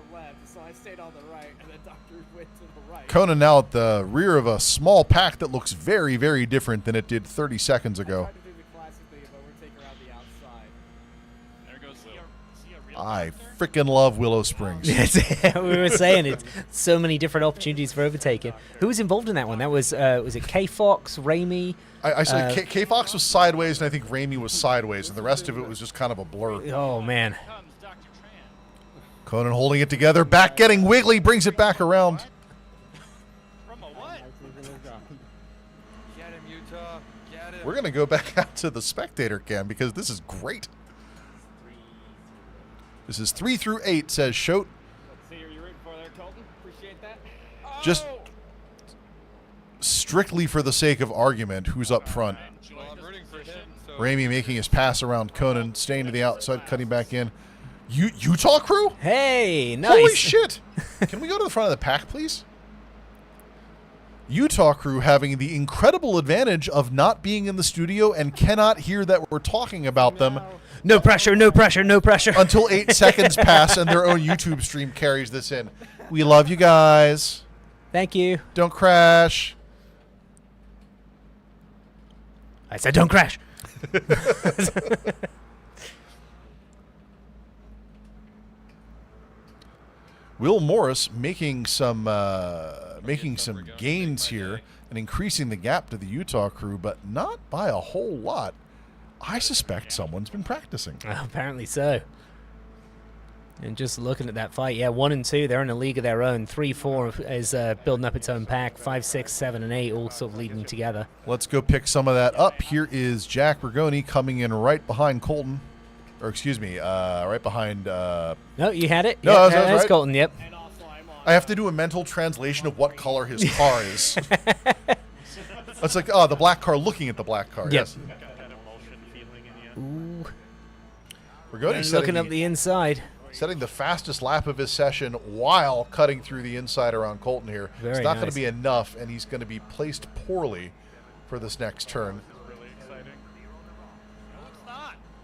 I stayed on the right, and then Doctor went to the right. Conan now at the rear of a small pack that looks very, very different than it did 30 seconds ago. I tried to do the classic thing of overtake around the outside. There goes I freaking love Willow Springs. We were saying it's so many different opportunities for overtaking. Who was involved in that one? That was it K-Fox, Ramie? I said K-Fox was sideways, and I think Ramie was sideways, and the rest of it was just kind of a blur. Oh, man. Conan holding it together, back getting wiggly, brings it back around. From a what? Get him, Utah. Get him. We're going to go back out to the spectator cam because this is great. This is 3 through 8, says Shote. Let's see who you're rooting for there, Colton. Appreciate that. Just strictly for the sake of argument, who's up front? Well, I'm rooting for him, so Ramie making his pass around Conan, staying to the outside, cutting back in. Utah crew? Hey, nice. Holy shit. Can we go to the front of the pack, please? Utah crew having the incredible advantage of not being in the studio and cannot hear that we're talking about them. No pressure, no pressure, no pressure. Until 8 seconds pass and their own YouTube stream carries this in. We love you guys. Thank you. Don't crash. I said don't crash. Will Morris making some gains here and increasing the gap to the Utah crew, but not by a whole lot. I suspect someone's been practicing. Apparently so. And just looking at that fight, yeah, 1 and 2, they're in a league of their own. 3, 4 is building up its own pack. 5, 6, 7, and 8 all sort of leading together. Let's go pick some of that up. Here is Jack Rigoni coming in right behind Colton. Or excuse me, right behind... No, you had it. No, yep, that was right. Colton, yep. I have to do a mental translation of what color his car is. It's like, oh, the black car looking at the black car. Yep. Yes. Ooh. Rigoni Looking up the inside. Setting the fastest lap of his session while cutting through the inside around Colton here. Very it's not nice. going to be enough, and he's going to be placed poorly for this next turn.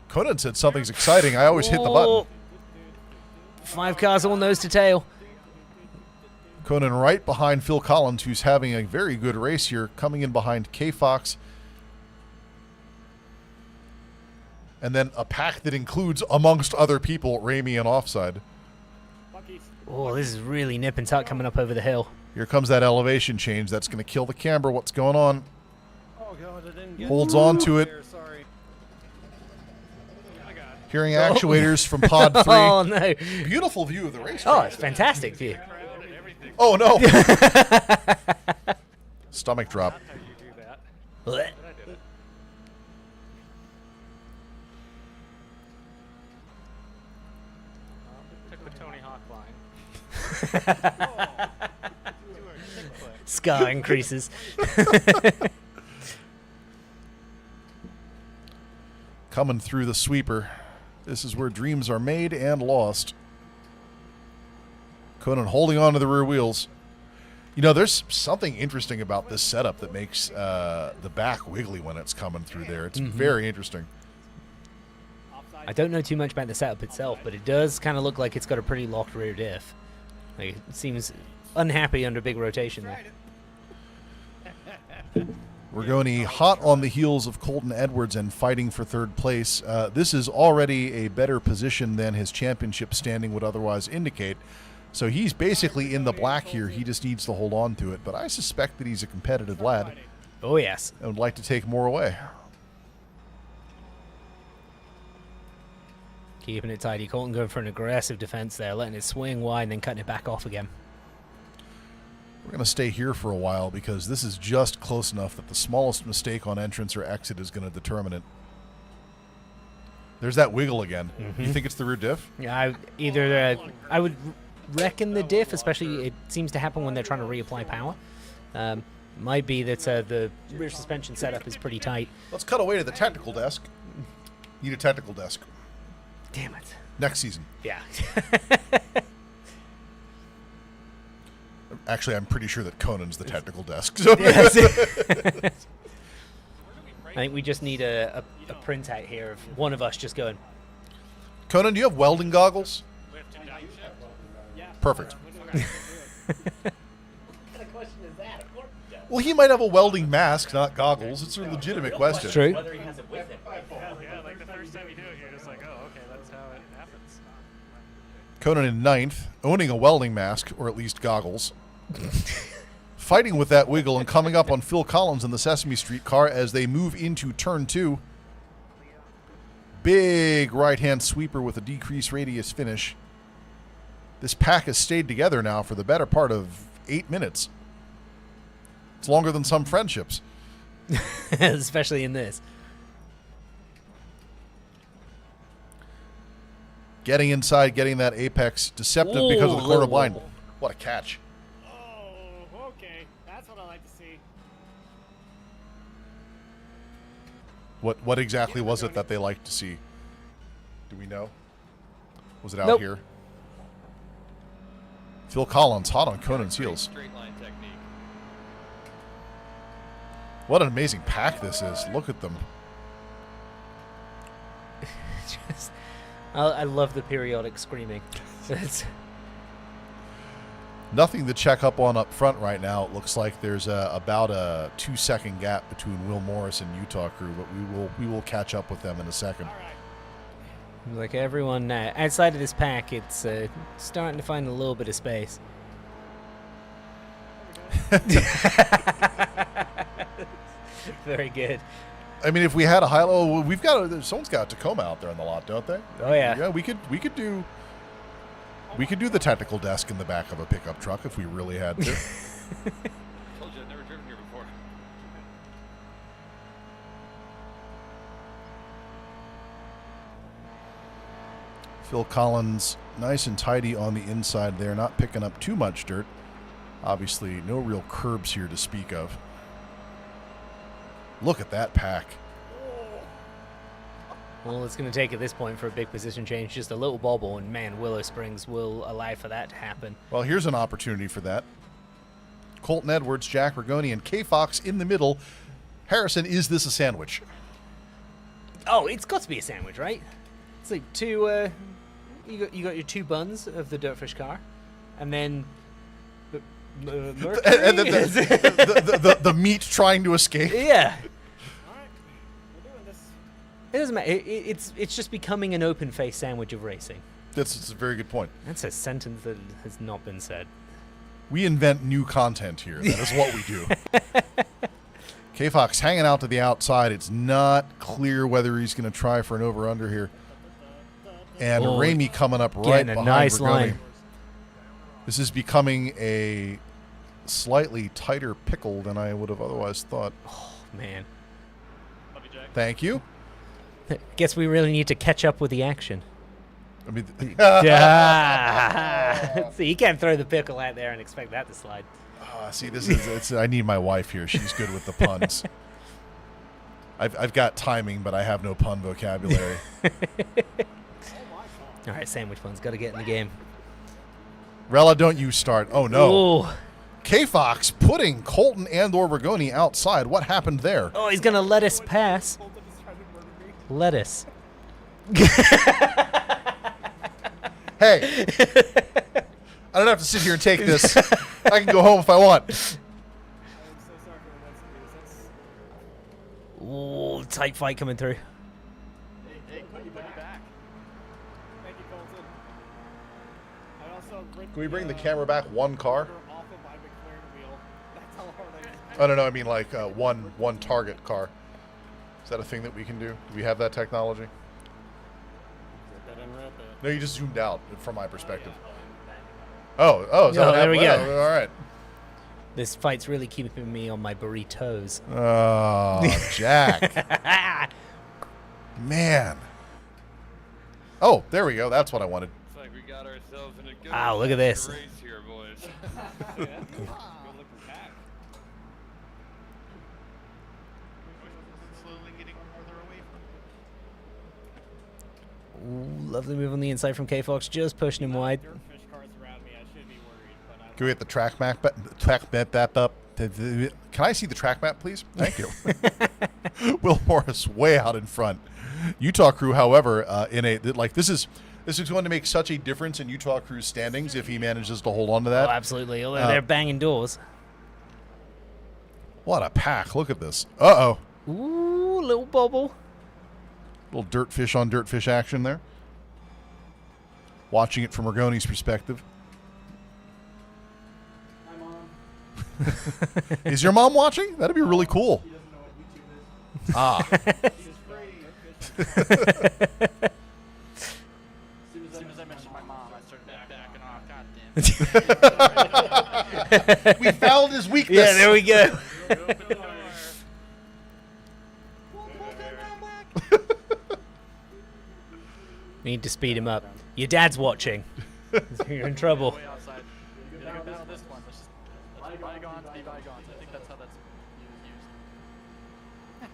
Conan said something's exciting. I always hit the button. 5 cars all nose to tail. Conan right behind Phil Collins, who's having a very good race here, coming in behind K-Fox. And then a pack that includes, amongst other people, Ramie and Offside. Oh, this is really nip and tuck coming up over the hill. Here comes that elevation change. That's going to kill the camber. What's going on? Oh, God, I didn't get Holds on to it. Sorry. Hearing actuators from Pod 3. Oh, no. Beautiful view of the race. Oh, it's fantastic view. Oh, no. Stomach drop. Blech. Took the Tony Hawk line. Scar increases. Coming through the sweeper. This is where dreams are made and lost. Conan holding on to the rear wheels. You know, there's something interesting about this setup that makes the back wiggly when it's coming through there. It's very interesting. I don't know too much about the setup itself, but it does kind of look like it's got a pretty locked rear diff. Like, it seems unhappy under big rotation there. Rigoni hot on the heels of Colton Edwards and fighting for third place. This is already a better position than his championship standing would otherwise indicate. So he's basically in the black here. He just needs to hold on to it. But I suspect that he's a competitive lad. Oh, yes. And would like to take more away. Keeping it tidy. Colton going for an aggressive defense there, letting it swing wide and then cutting it back off again. We're going to stay here for a while because this is just close enough that the smallest mistake on entrance or exit is going to determine it. There's that wiggle again. You think it's the rear diff? Yeah, I would reckon the diff, especially it seems to happen when they're trying to reapply power. Might be that the rear suspension setup is pretty tight. Let's cut away to the technical desk. Need a technical desk. Damn it. Next season. Yeah. Actually, I'm pretty sure that Conan's the technical desk. So I think we just need a printout here of one of us just going. Conan, do you have welding goggles? Perfect. Okay. What kind of question is that? Of course he does. Well, he might have a welding mask, not goggles. It's a legitimate question. True. Whether he has it with him. Yeah, like the first time you do it, you're just like, oh, okay, that's how it happens. Conan in 9th, owning a welding mask, or at least goggles. Fighting with that wiggle and coming up on Phil Collins in the Sesame Street car as they move into turn 2. Big right-hand sweeper with a decreased radius finish. This pack has stayed together now for the better part of 8 minutes. It's longer than some friendships. Especially in this. Getting inside, getting that apex. Deceptive because of the corner blind. What a catch. Oh, okay. That's what I like to see. What exactly was it that they liked to see? Do we know? Was it out Nope. here? Phil Collins hot on Conan's heels. Straight line technique. What an amazing pack this is. Look at them. Just, I love the periodic screaming. It's, Nothing to check up on up front right now. It looks like there's about a 2-second gap between Will Morris and Utah Crew, but we will catch up with them in a second. like everyone outside of this pack, it's starting to find a little bit of space. Very good. I mean, if we had a high-low, we've got someone's got a Tacoma out there in the lot, don't they? Oh yeah. Yeah, we could do the technical desk in the back of a pickup truck if we really had to. Told you I've never driven here before. Phil Collins, nice and tidy on the inside there, not picking up too much dirt. Obviously, no real curbs here to speak of. Look at that pack. Well, it's going to take at this point for a big position change just a little bobble, and man, Willow Springs will allow for that to happen. Well, here's an opportunity for that. Colton Edwards, Jack Rigoni, and K Fox in the middle. Harrison, is this a sandwich? Oh, it's got to be a sandwich, right? It's like two. You got your two buns of the Dirtfish car, and then Mercury? And then the meat trying to escape. Yeah. All right. We're doing this. It doesn't matter. It's just becoming an open-faced sandwich of racing. That's a very good point. That's a sentence that has not been said. We invent new content here. That is what we do. K-Fox hanging out to the outside. It's not clear whether he's going to try for an over-under here. And Ramie coming up right getting a behind nice Rigoni. line. This is becoming a slightly tighter pickle than I would have otherwise thought. Oh, man. Love you, Jack. Thank you. Guess we really need to catch up with the action. I mean, So you can't throw the pickle out there and expect that to slide. see, this is I need my wife here. She's good with the puns. I've got timing, but I have no pun vocabulary. All right, sandwich puns. Got to get in the game. Rella, don't you start. Oh, no. Ooh. K-Fox putting Colton and or Rigoni outside. What happened there? Oh, he's going to let us pass. Let us. Hey, I don't have to sit here and take this. I can go home if I want. I'm so sorry for the Ooh, tight fight coming through. Hey, put your back. Thank you, Colton. I also Can we bring the camera back one car? off of my McLaren wheel. That's how hard I am. I don't know. I mean, like one target car. Is that a thing that we can do? Do we have that technology? No, you just zoomed out from my perspective. Oh, is that Oh, what there we happened? go. Oh, all right. This fight's really keeping me on my burritos. Oh, Jack. Man. Oh, there we go. That's what I wanted. Looks like we got ourselves in a good Wow, look at this. race here, boys. Good looking pack. Slowly getting further away from Ooh, lovely move on the inside from K-Fox, just pushing him wide. Dirtfish cars around me. I should be worried, but I Can we get the track map up? Can I see the track map, please? Thank you. Will Morris way out in front. Utah Crew, however, in a like this is This is going to make such a difference in Utah Crew's standings if he manages to hold on to that. Oh, absolutely. Although they're banging doors. What a pack. Look at this. Uh-oh. Ooh, little bobble. Little dirt fish on dirt fish action there. Watching it from Rigoni's perspective. My mom. Is your mom watching? That'd be really cool. She doesn't know what YouTube is. Ah. She's free. As soon as I mentioned my mom, I started backing off. God damn. We found his weakness. Yeah, there we go. We need to speed him up. Your dad's watching. You're in trouble. Way outside. Yeah, go battle this one. Let's bygones be bygones. I think that's how that's used.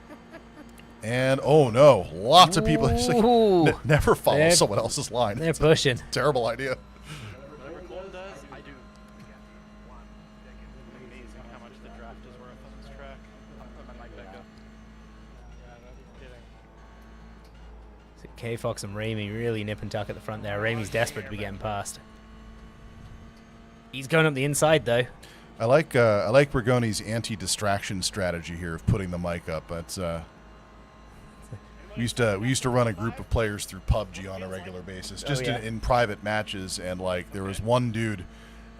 And, oh no, lots of people. It's like, Ooh. never follow They're- someone else's line. They're It's a pushing. terrible idea. Whatever Colton does, I do. Amazing how much the draft is worth on this track. I'll put my mic back up. K-Fox and Ramie really nip and tuck at the front there. Ramie's desperate to be getting past. He's going up the inside, though. I like Rigoni's anti-distraction strategy here of putting the mic up. That's we used to run a group of players through PUBG on a regular basis, just in private matches, and like there was one dude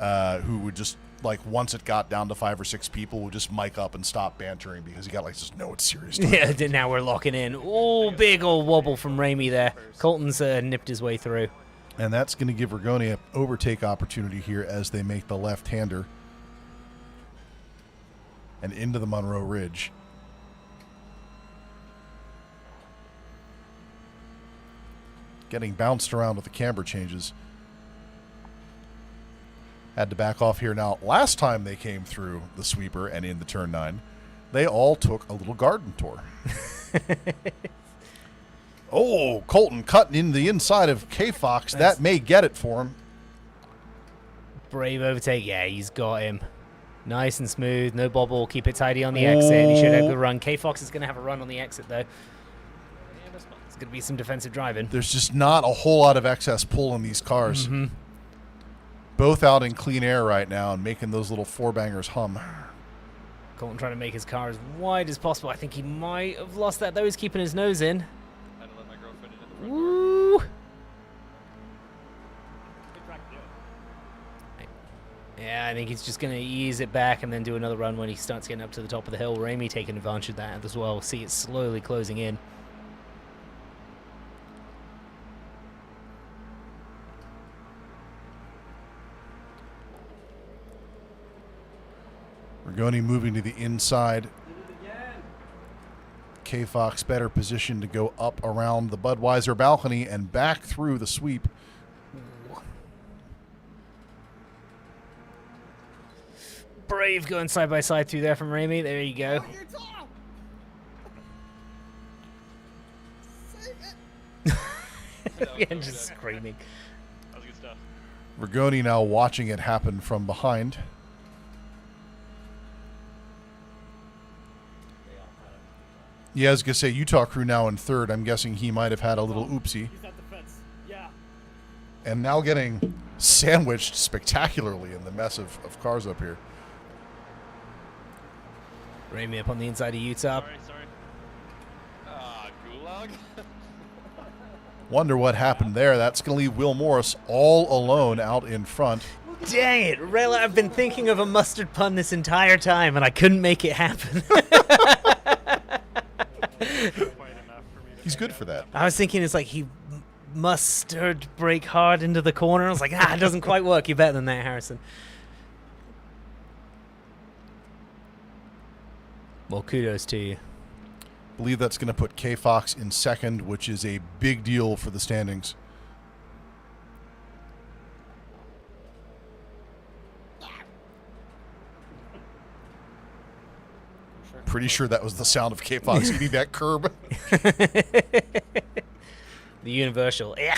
who would just like once it got down to 5 or 6 people would just mic up and stop bantering because he got like just no, it's serious. Yeah, now we're locking in. Oh, big old wobble from Ramie there. Colton's nipped his way through. And that's going to give Rigoni an overtake opportunity here as they make the left-hander and into the Monroe Ridge. Getting bounced around with the camber changes. Had to back off here now. Last time they came through the sweeper and into turn 9, they all took a little garden tour. Oh, Colton cutting in the inside of K-Fox. That may get it for him. Brave overtake. Yeah, he's got him. Nice and smooth. No bobble. Keep it tidy on the exit. He should have a good run. K-Fox is going to have a run on the exit, though. It's going to be some defensive driving. There's just not a whole lot of excess pull in these cars. Mm-hmm. Both out in clean air right now and making those little four-bangers hum. Colton trying to make his car as wide as possible. I think he might have lost that, though. He's keeping his nose in. Had to let my girlfriend into the front door. Woo! Yeah, I think he's just going to ease it back and then do another run when he starts getting up to the top of the hill. Ramie taking advantage of that as well. See it slowly closing in. Rigoni moving to the inside. K-Fox better positioned to go up around the Budweiser balcony and back through the sweep. Brave going side by side through there from Ramie. There you go. Yeah, just screaming. That was good stuff. Rigoni now watching it happen from behind. Yeah, I was going to say, Utah Crew now in third. I'm guessing he might have had a little oopsie. He's at the fence. Yeah. And now getting sandwiched spectacularly in the mess of cars up here. Ramie up on the inside of Utah. Sorry. Gulag? Wonder what happened there. That's going to leave Will Morris all alone out in front. Dang it, Rella, I've been thinking of a mustard pun this entire time, and I couldn't make it happen. He's good for that. I was thinking it's like he mustard brake hard into the corner. I was like, it doesn't quite work. You're better than that, Harrison. Well, kudos to you. Believe that's going to put K-Fox in second, which is a big deal for the standings. Pretty sure that was the sound of K-Fox eating that curb. The universal. Yeah.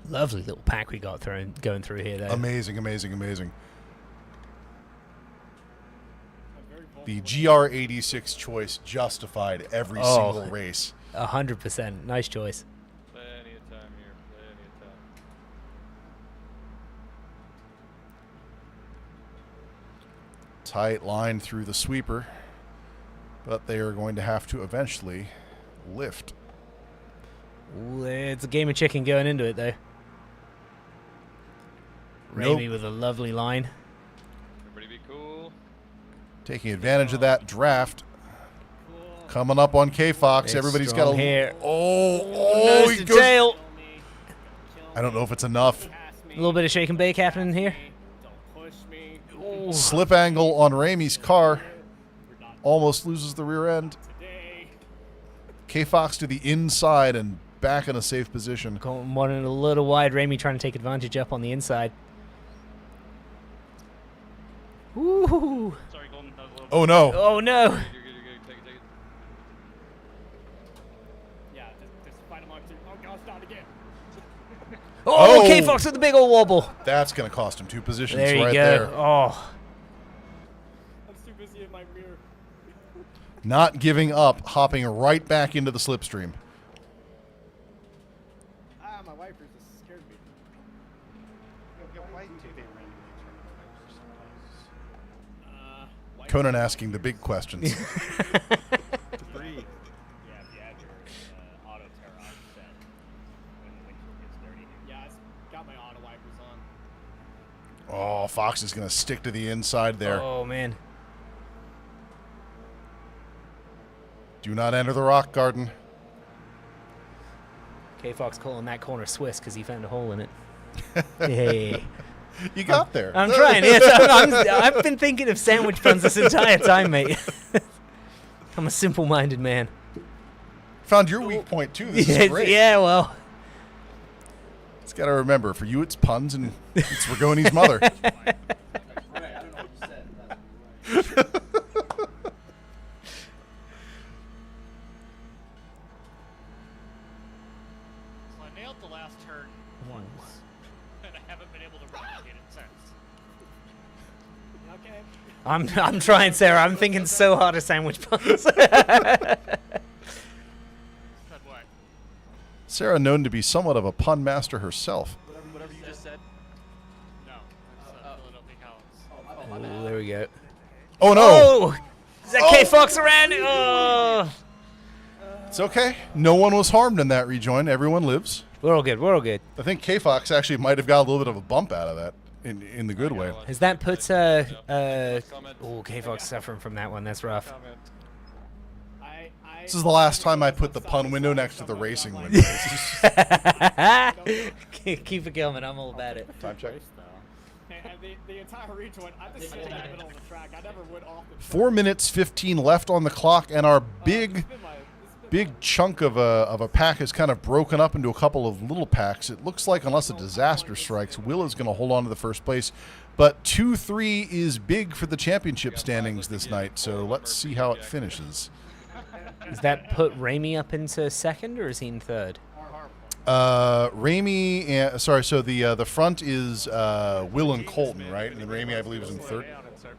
Lovely little pack we got going through here, though. Amazing. I'm very The GR86 choice justified every single race. 100%. Nice choice. Plenty of time here. Plenty of time. Tight line through the sweeper, but they are going to have to eventually lift. Ooh, it's a game of chicken going into it, though. Ramie with a lovely line. Everybody be cool. Taking advantage of that draft. Coming up on K-Fox. Everybody's got a... Here. Oh, he goes... tail. I don't know if it's enough. A little bit of shake and bake happening here. Slip angle on Ramie's car. Almost loses the rear end. K-Fox to the inside and back in a safe position. Going one a little wide. Ramie trying to take advantage up on the inside. Woo! Sorry, Golden. That was a little Oh, no. Oh, no. You're good, you're good. Take it. Yeah, just fight him on two. Oh, gosh, not again. Oh, K-Fox with the big old wobble. That's going to cost him 2 positions There you right go. there. Oh. I'm too busy in my mirror. Not giving up, hopping right back into the slipstream. Ah, my wipers just scared me. Conan asking the big questions. Yeah, if you had your auto tear off set when the windshield gets dirty. Yeah, I got my auto wipers on. Oh, Fox is going to stick to the inside there. Oh, man. Do not enter the rock garden. K-Fox calling that corner Swiss because he found a hole in it. Hey. You got there. I'm trying. Yes, I've been thinking of sandwich buns this entire time, mate. I'm a simple-minded man. Found your weak point, too. This is great. Yeah, well. It's got to remember, for you it's puns and it's Rigoni's mother. So I nailed the last turn once, and I haven't been able to replicate it since. Okay. I'm trying, Sarah. I'm thinking so hard of sandwich buns. Said what? Sarah known to be somewhat of a pun master herself. Whatever you just said. No. Philadelphia Collins. Oh, there we go. Oh, no. Oh! Is that K-Fox around? Oh! It's okay. No one was harmed in that rejoin. Everyone lives. We're all good. We're all good. I think K-Fox actually might have got a little bit of a bump out of that in the good way. Has that put oh, K-Fox suffering from that one. That's rough. This is the last time I put the pun window next to the racing window. Keep it coming. I'm all about it. Time check. And the entire rejoin, I just stayed in the middle of the track. I never went off the track. 4 minutes 15 left on the clock, and our big chunk of a pack is kind of broken up into a couple of little packs. It looks like, unless a disaster strikes, Will is going to hold on to the first place. But 2-3 is big for the championship standings this night, so let's see how it finishes. Does that put Ramie up into second, or is he in third? Ramie, sorry, so the front is Will and Colton, right? And then Ramie, I believe, is in third.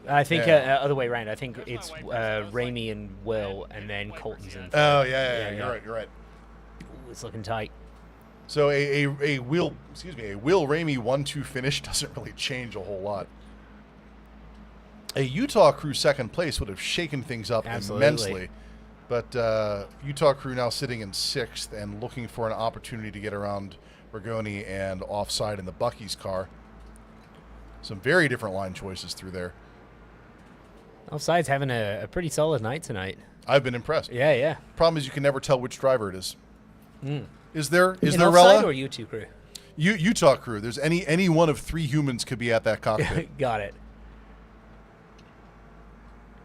I think other way around. I think it's Ramie and Will, and then Colton's in third. Oh, yeah. You're right. Ooh, it's looking tight. So a Will Ramie 1-2 finish doesn't really change a whole lot. A Utah crew second place would have shaken things up immensely. But Utah crew now sitting in 6th and looking for an opportunity to get around Rigoni and offside in the Bucky's car. Some very different line choices through there. Offside's having a pretty solid night tonight. I've been impressed. Yeah. Problem is you can never tell which driver it is. Mm. Is there in Rella? offside or Utah crew? Utah crew. There's any one of 3 humans could be at that cockpit. Got it.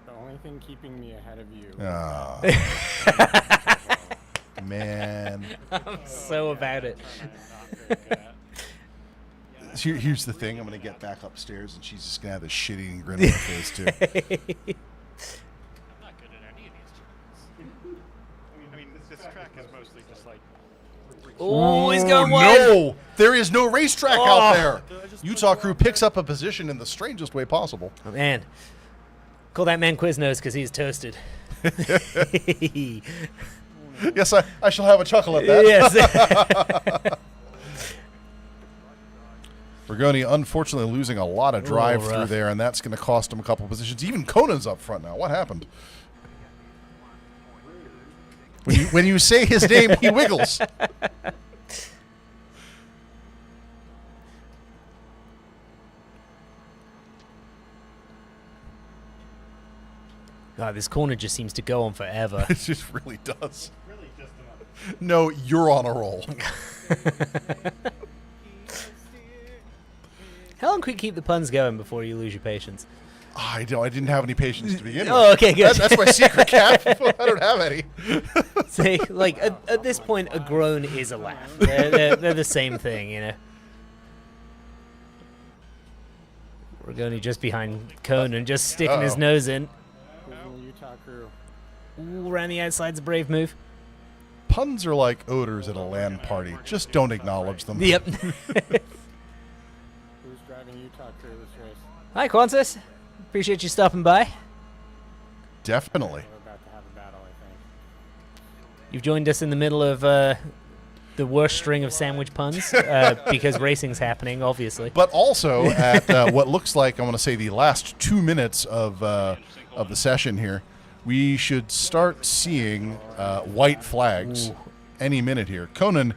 The only thing keeping me ahead of you. Oh. Man. I'm so about it. Here's the thing. I'm going to get back upstairs, and she's just going to have this shit-eating grin on her face, too. I'm not good at any of these turns. I mean, this track is mostly just like. Oh, he's going wide. No! There is no racetrack out there. Utah crew picks up a position in the strangest way possible. Oh, man. Call that man Quiznos because he's toasted. Yes, I shall have a chuckle at that. Yes. Bergoni unfortunately losing a lot of drive through there, and that's going to cost him a couple positions. Even Conan's up front now. What happened? When you say his name, he wiggles. God, this corner just seems to go on forever. It just really does. No, you're on a roll. How long can we keep the puns going before you lose your patience? I didn't have any patience to begin with. Oh, okay, good. That's my secret, Cap. I don't have any. See, like, at this point, a groan is a laugh. They're the same thing, you know. Regoni just behind Conan, just sticking his nose in. Utah crew. Ooh, around the outside's a brave move. Puns are like odors at a LAN party. Just don't acknowledge them. Yep. Who's driving Utah crew this race? Hi, Qantas. Appreciate you stopping by. Definitely. We're about to have a battle, I think. You've joined us in the middle of the worst string of sandwich puns because racing's happening, obviously. But also at what looks like, I want to say, the last 2 minutes of the session here, we should start seeing white flags any minute here. Conan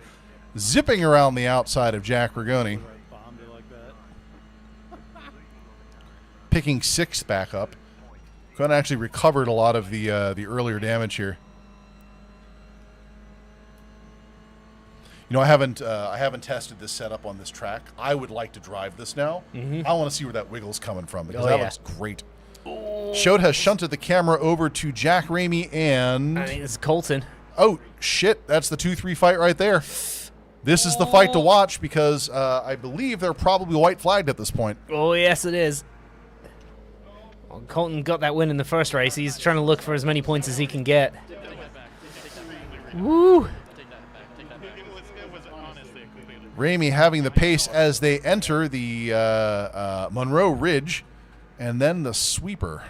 zipping around the outside of Jack Rigoni. Picking 6th back up. Conan actually recovered a lot of the earlier damage here. You know, I haven't tested this setup on this track. I would like to drive this now. I want to see where that wiggle's coming from because that looks great. Schode has shunted the camera over to Jack Ramie and... I think it's Colton. Oh, shit. That's the 2-3 fight right there. This is the fight to watch because I believe they're probably white flagged at this point. Oh, yes, it is. Well, Colton got that win in the first race. He's trying to look for as many points as he can get. Woo! Ramie having the pace as they enter the Monroe Ridge and then the sweeper.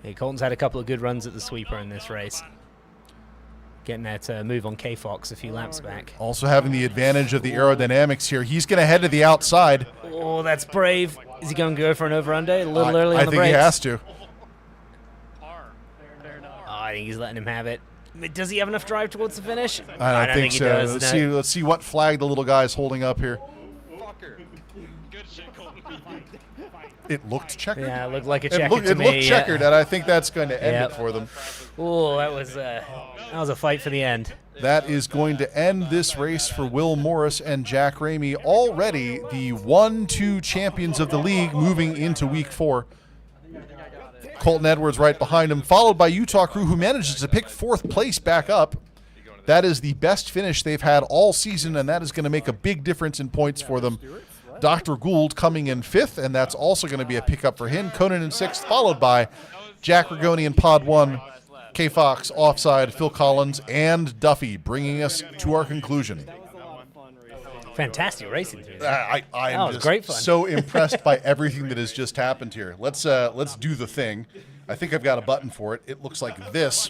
Hey, Colton's had a couple of good runs at the sweeper in this race. Getting that move on K-Fox a few laps back. Also having the advantage of the aerodynamics here. He's going to head to the outside. Oh, that's brave. Is he going to go for an over-under a little early on the brakes? I think he has to. Oh, I think he's letting him have it. Does he have enough drive towards the finish? I don't think so. He does, Let's see what flag the little guy's holding up here. It looked checkered. Yeah, it looked like a checkered to me. It looked checkered, and I think that's going to end it for them. Oh, that was a fight for the end. That is going to end this race for Will Morris and Jack Ramie, already the 1-2 champions of the league moving into week 4. Colton Edwards right behind him, followed by Utah crew, who manages to pick 4th place back up. That is the best finish they've had all season, and that is going to make a big difference in points for them. Dr. Gould coming in 5th, and that's also going to be a pickup for him. Conan in 6th, followed by Jack Rigoni in Pod 1, K-Fox, Offside, Phil Collins, and Duffy, bringing us to our conclusion. Fantastic racing through I am just great fun. So impressed by everything that has just happened here. Let's do the thing. I think I've got a button for it. It looks like this.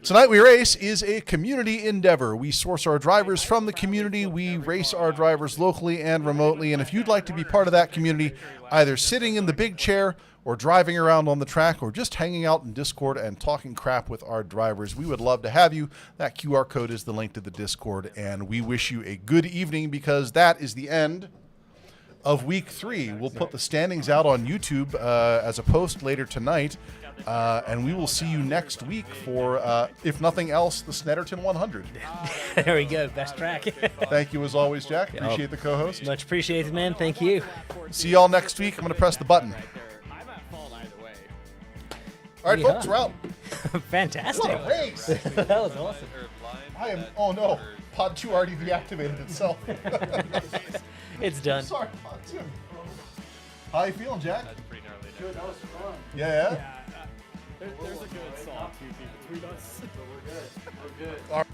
Tonight We Race is a community endeavor. We source our drivers from the community. We race our drivers locally and remotely. And if you'd like to be part of that community, either sitting in the big chair or driving around on the track or just hanging out in Discord and talking crap with our drivers, we would love to have you. That QR code is the link to the Discord. And we wish you a good evening because that is the end of week 3. We'll put the standings out on YouTube as a post later tonight. And we will see you next week for, if nothing else, the Snetterton 100. There we go. Best track. Thank you as always, Jack. Appreciate the co-host. Much appreciated, man. Thank you. See y'all next week. I'm going to press the button. All right, folks, we're out. Fantastic. What a race. That was awesome. Oh no, Pod 2 already deactivated itself. It's done. Sorry, Pod 2. How you feeling, Jack? That's pretty gnarly. Good, that was fun. Yeah? There's a good song between us. We're good. All right.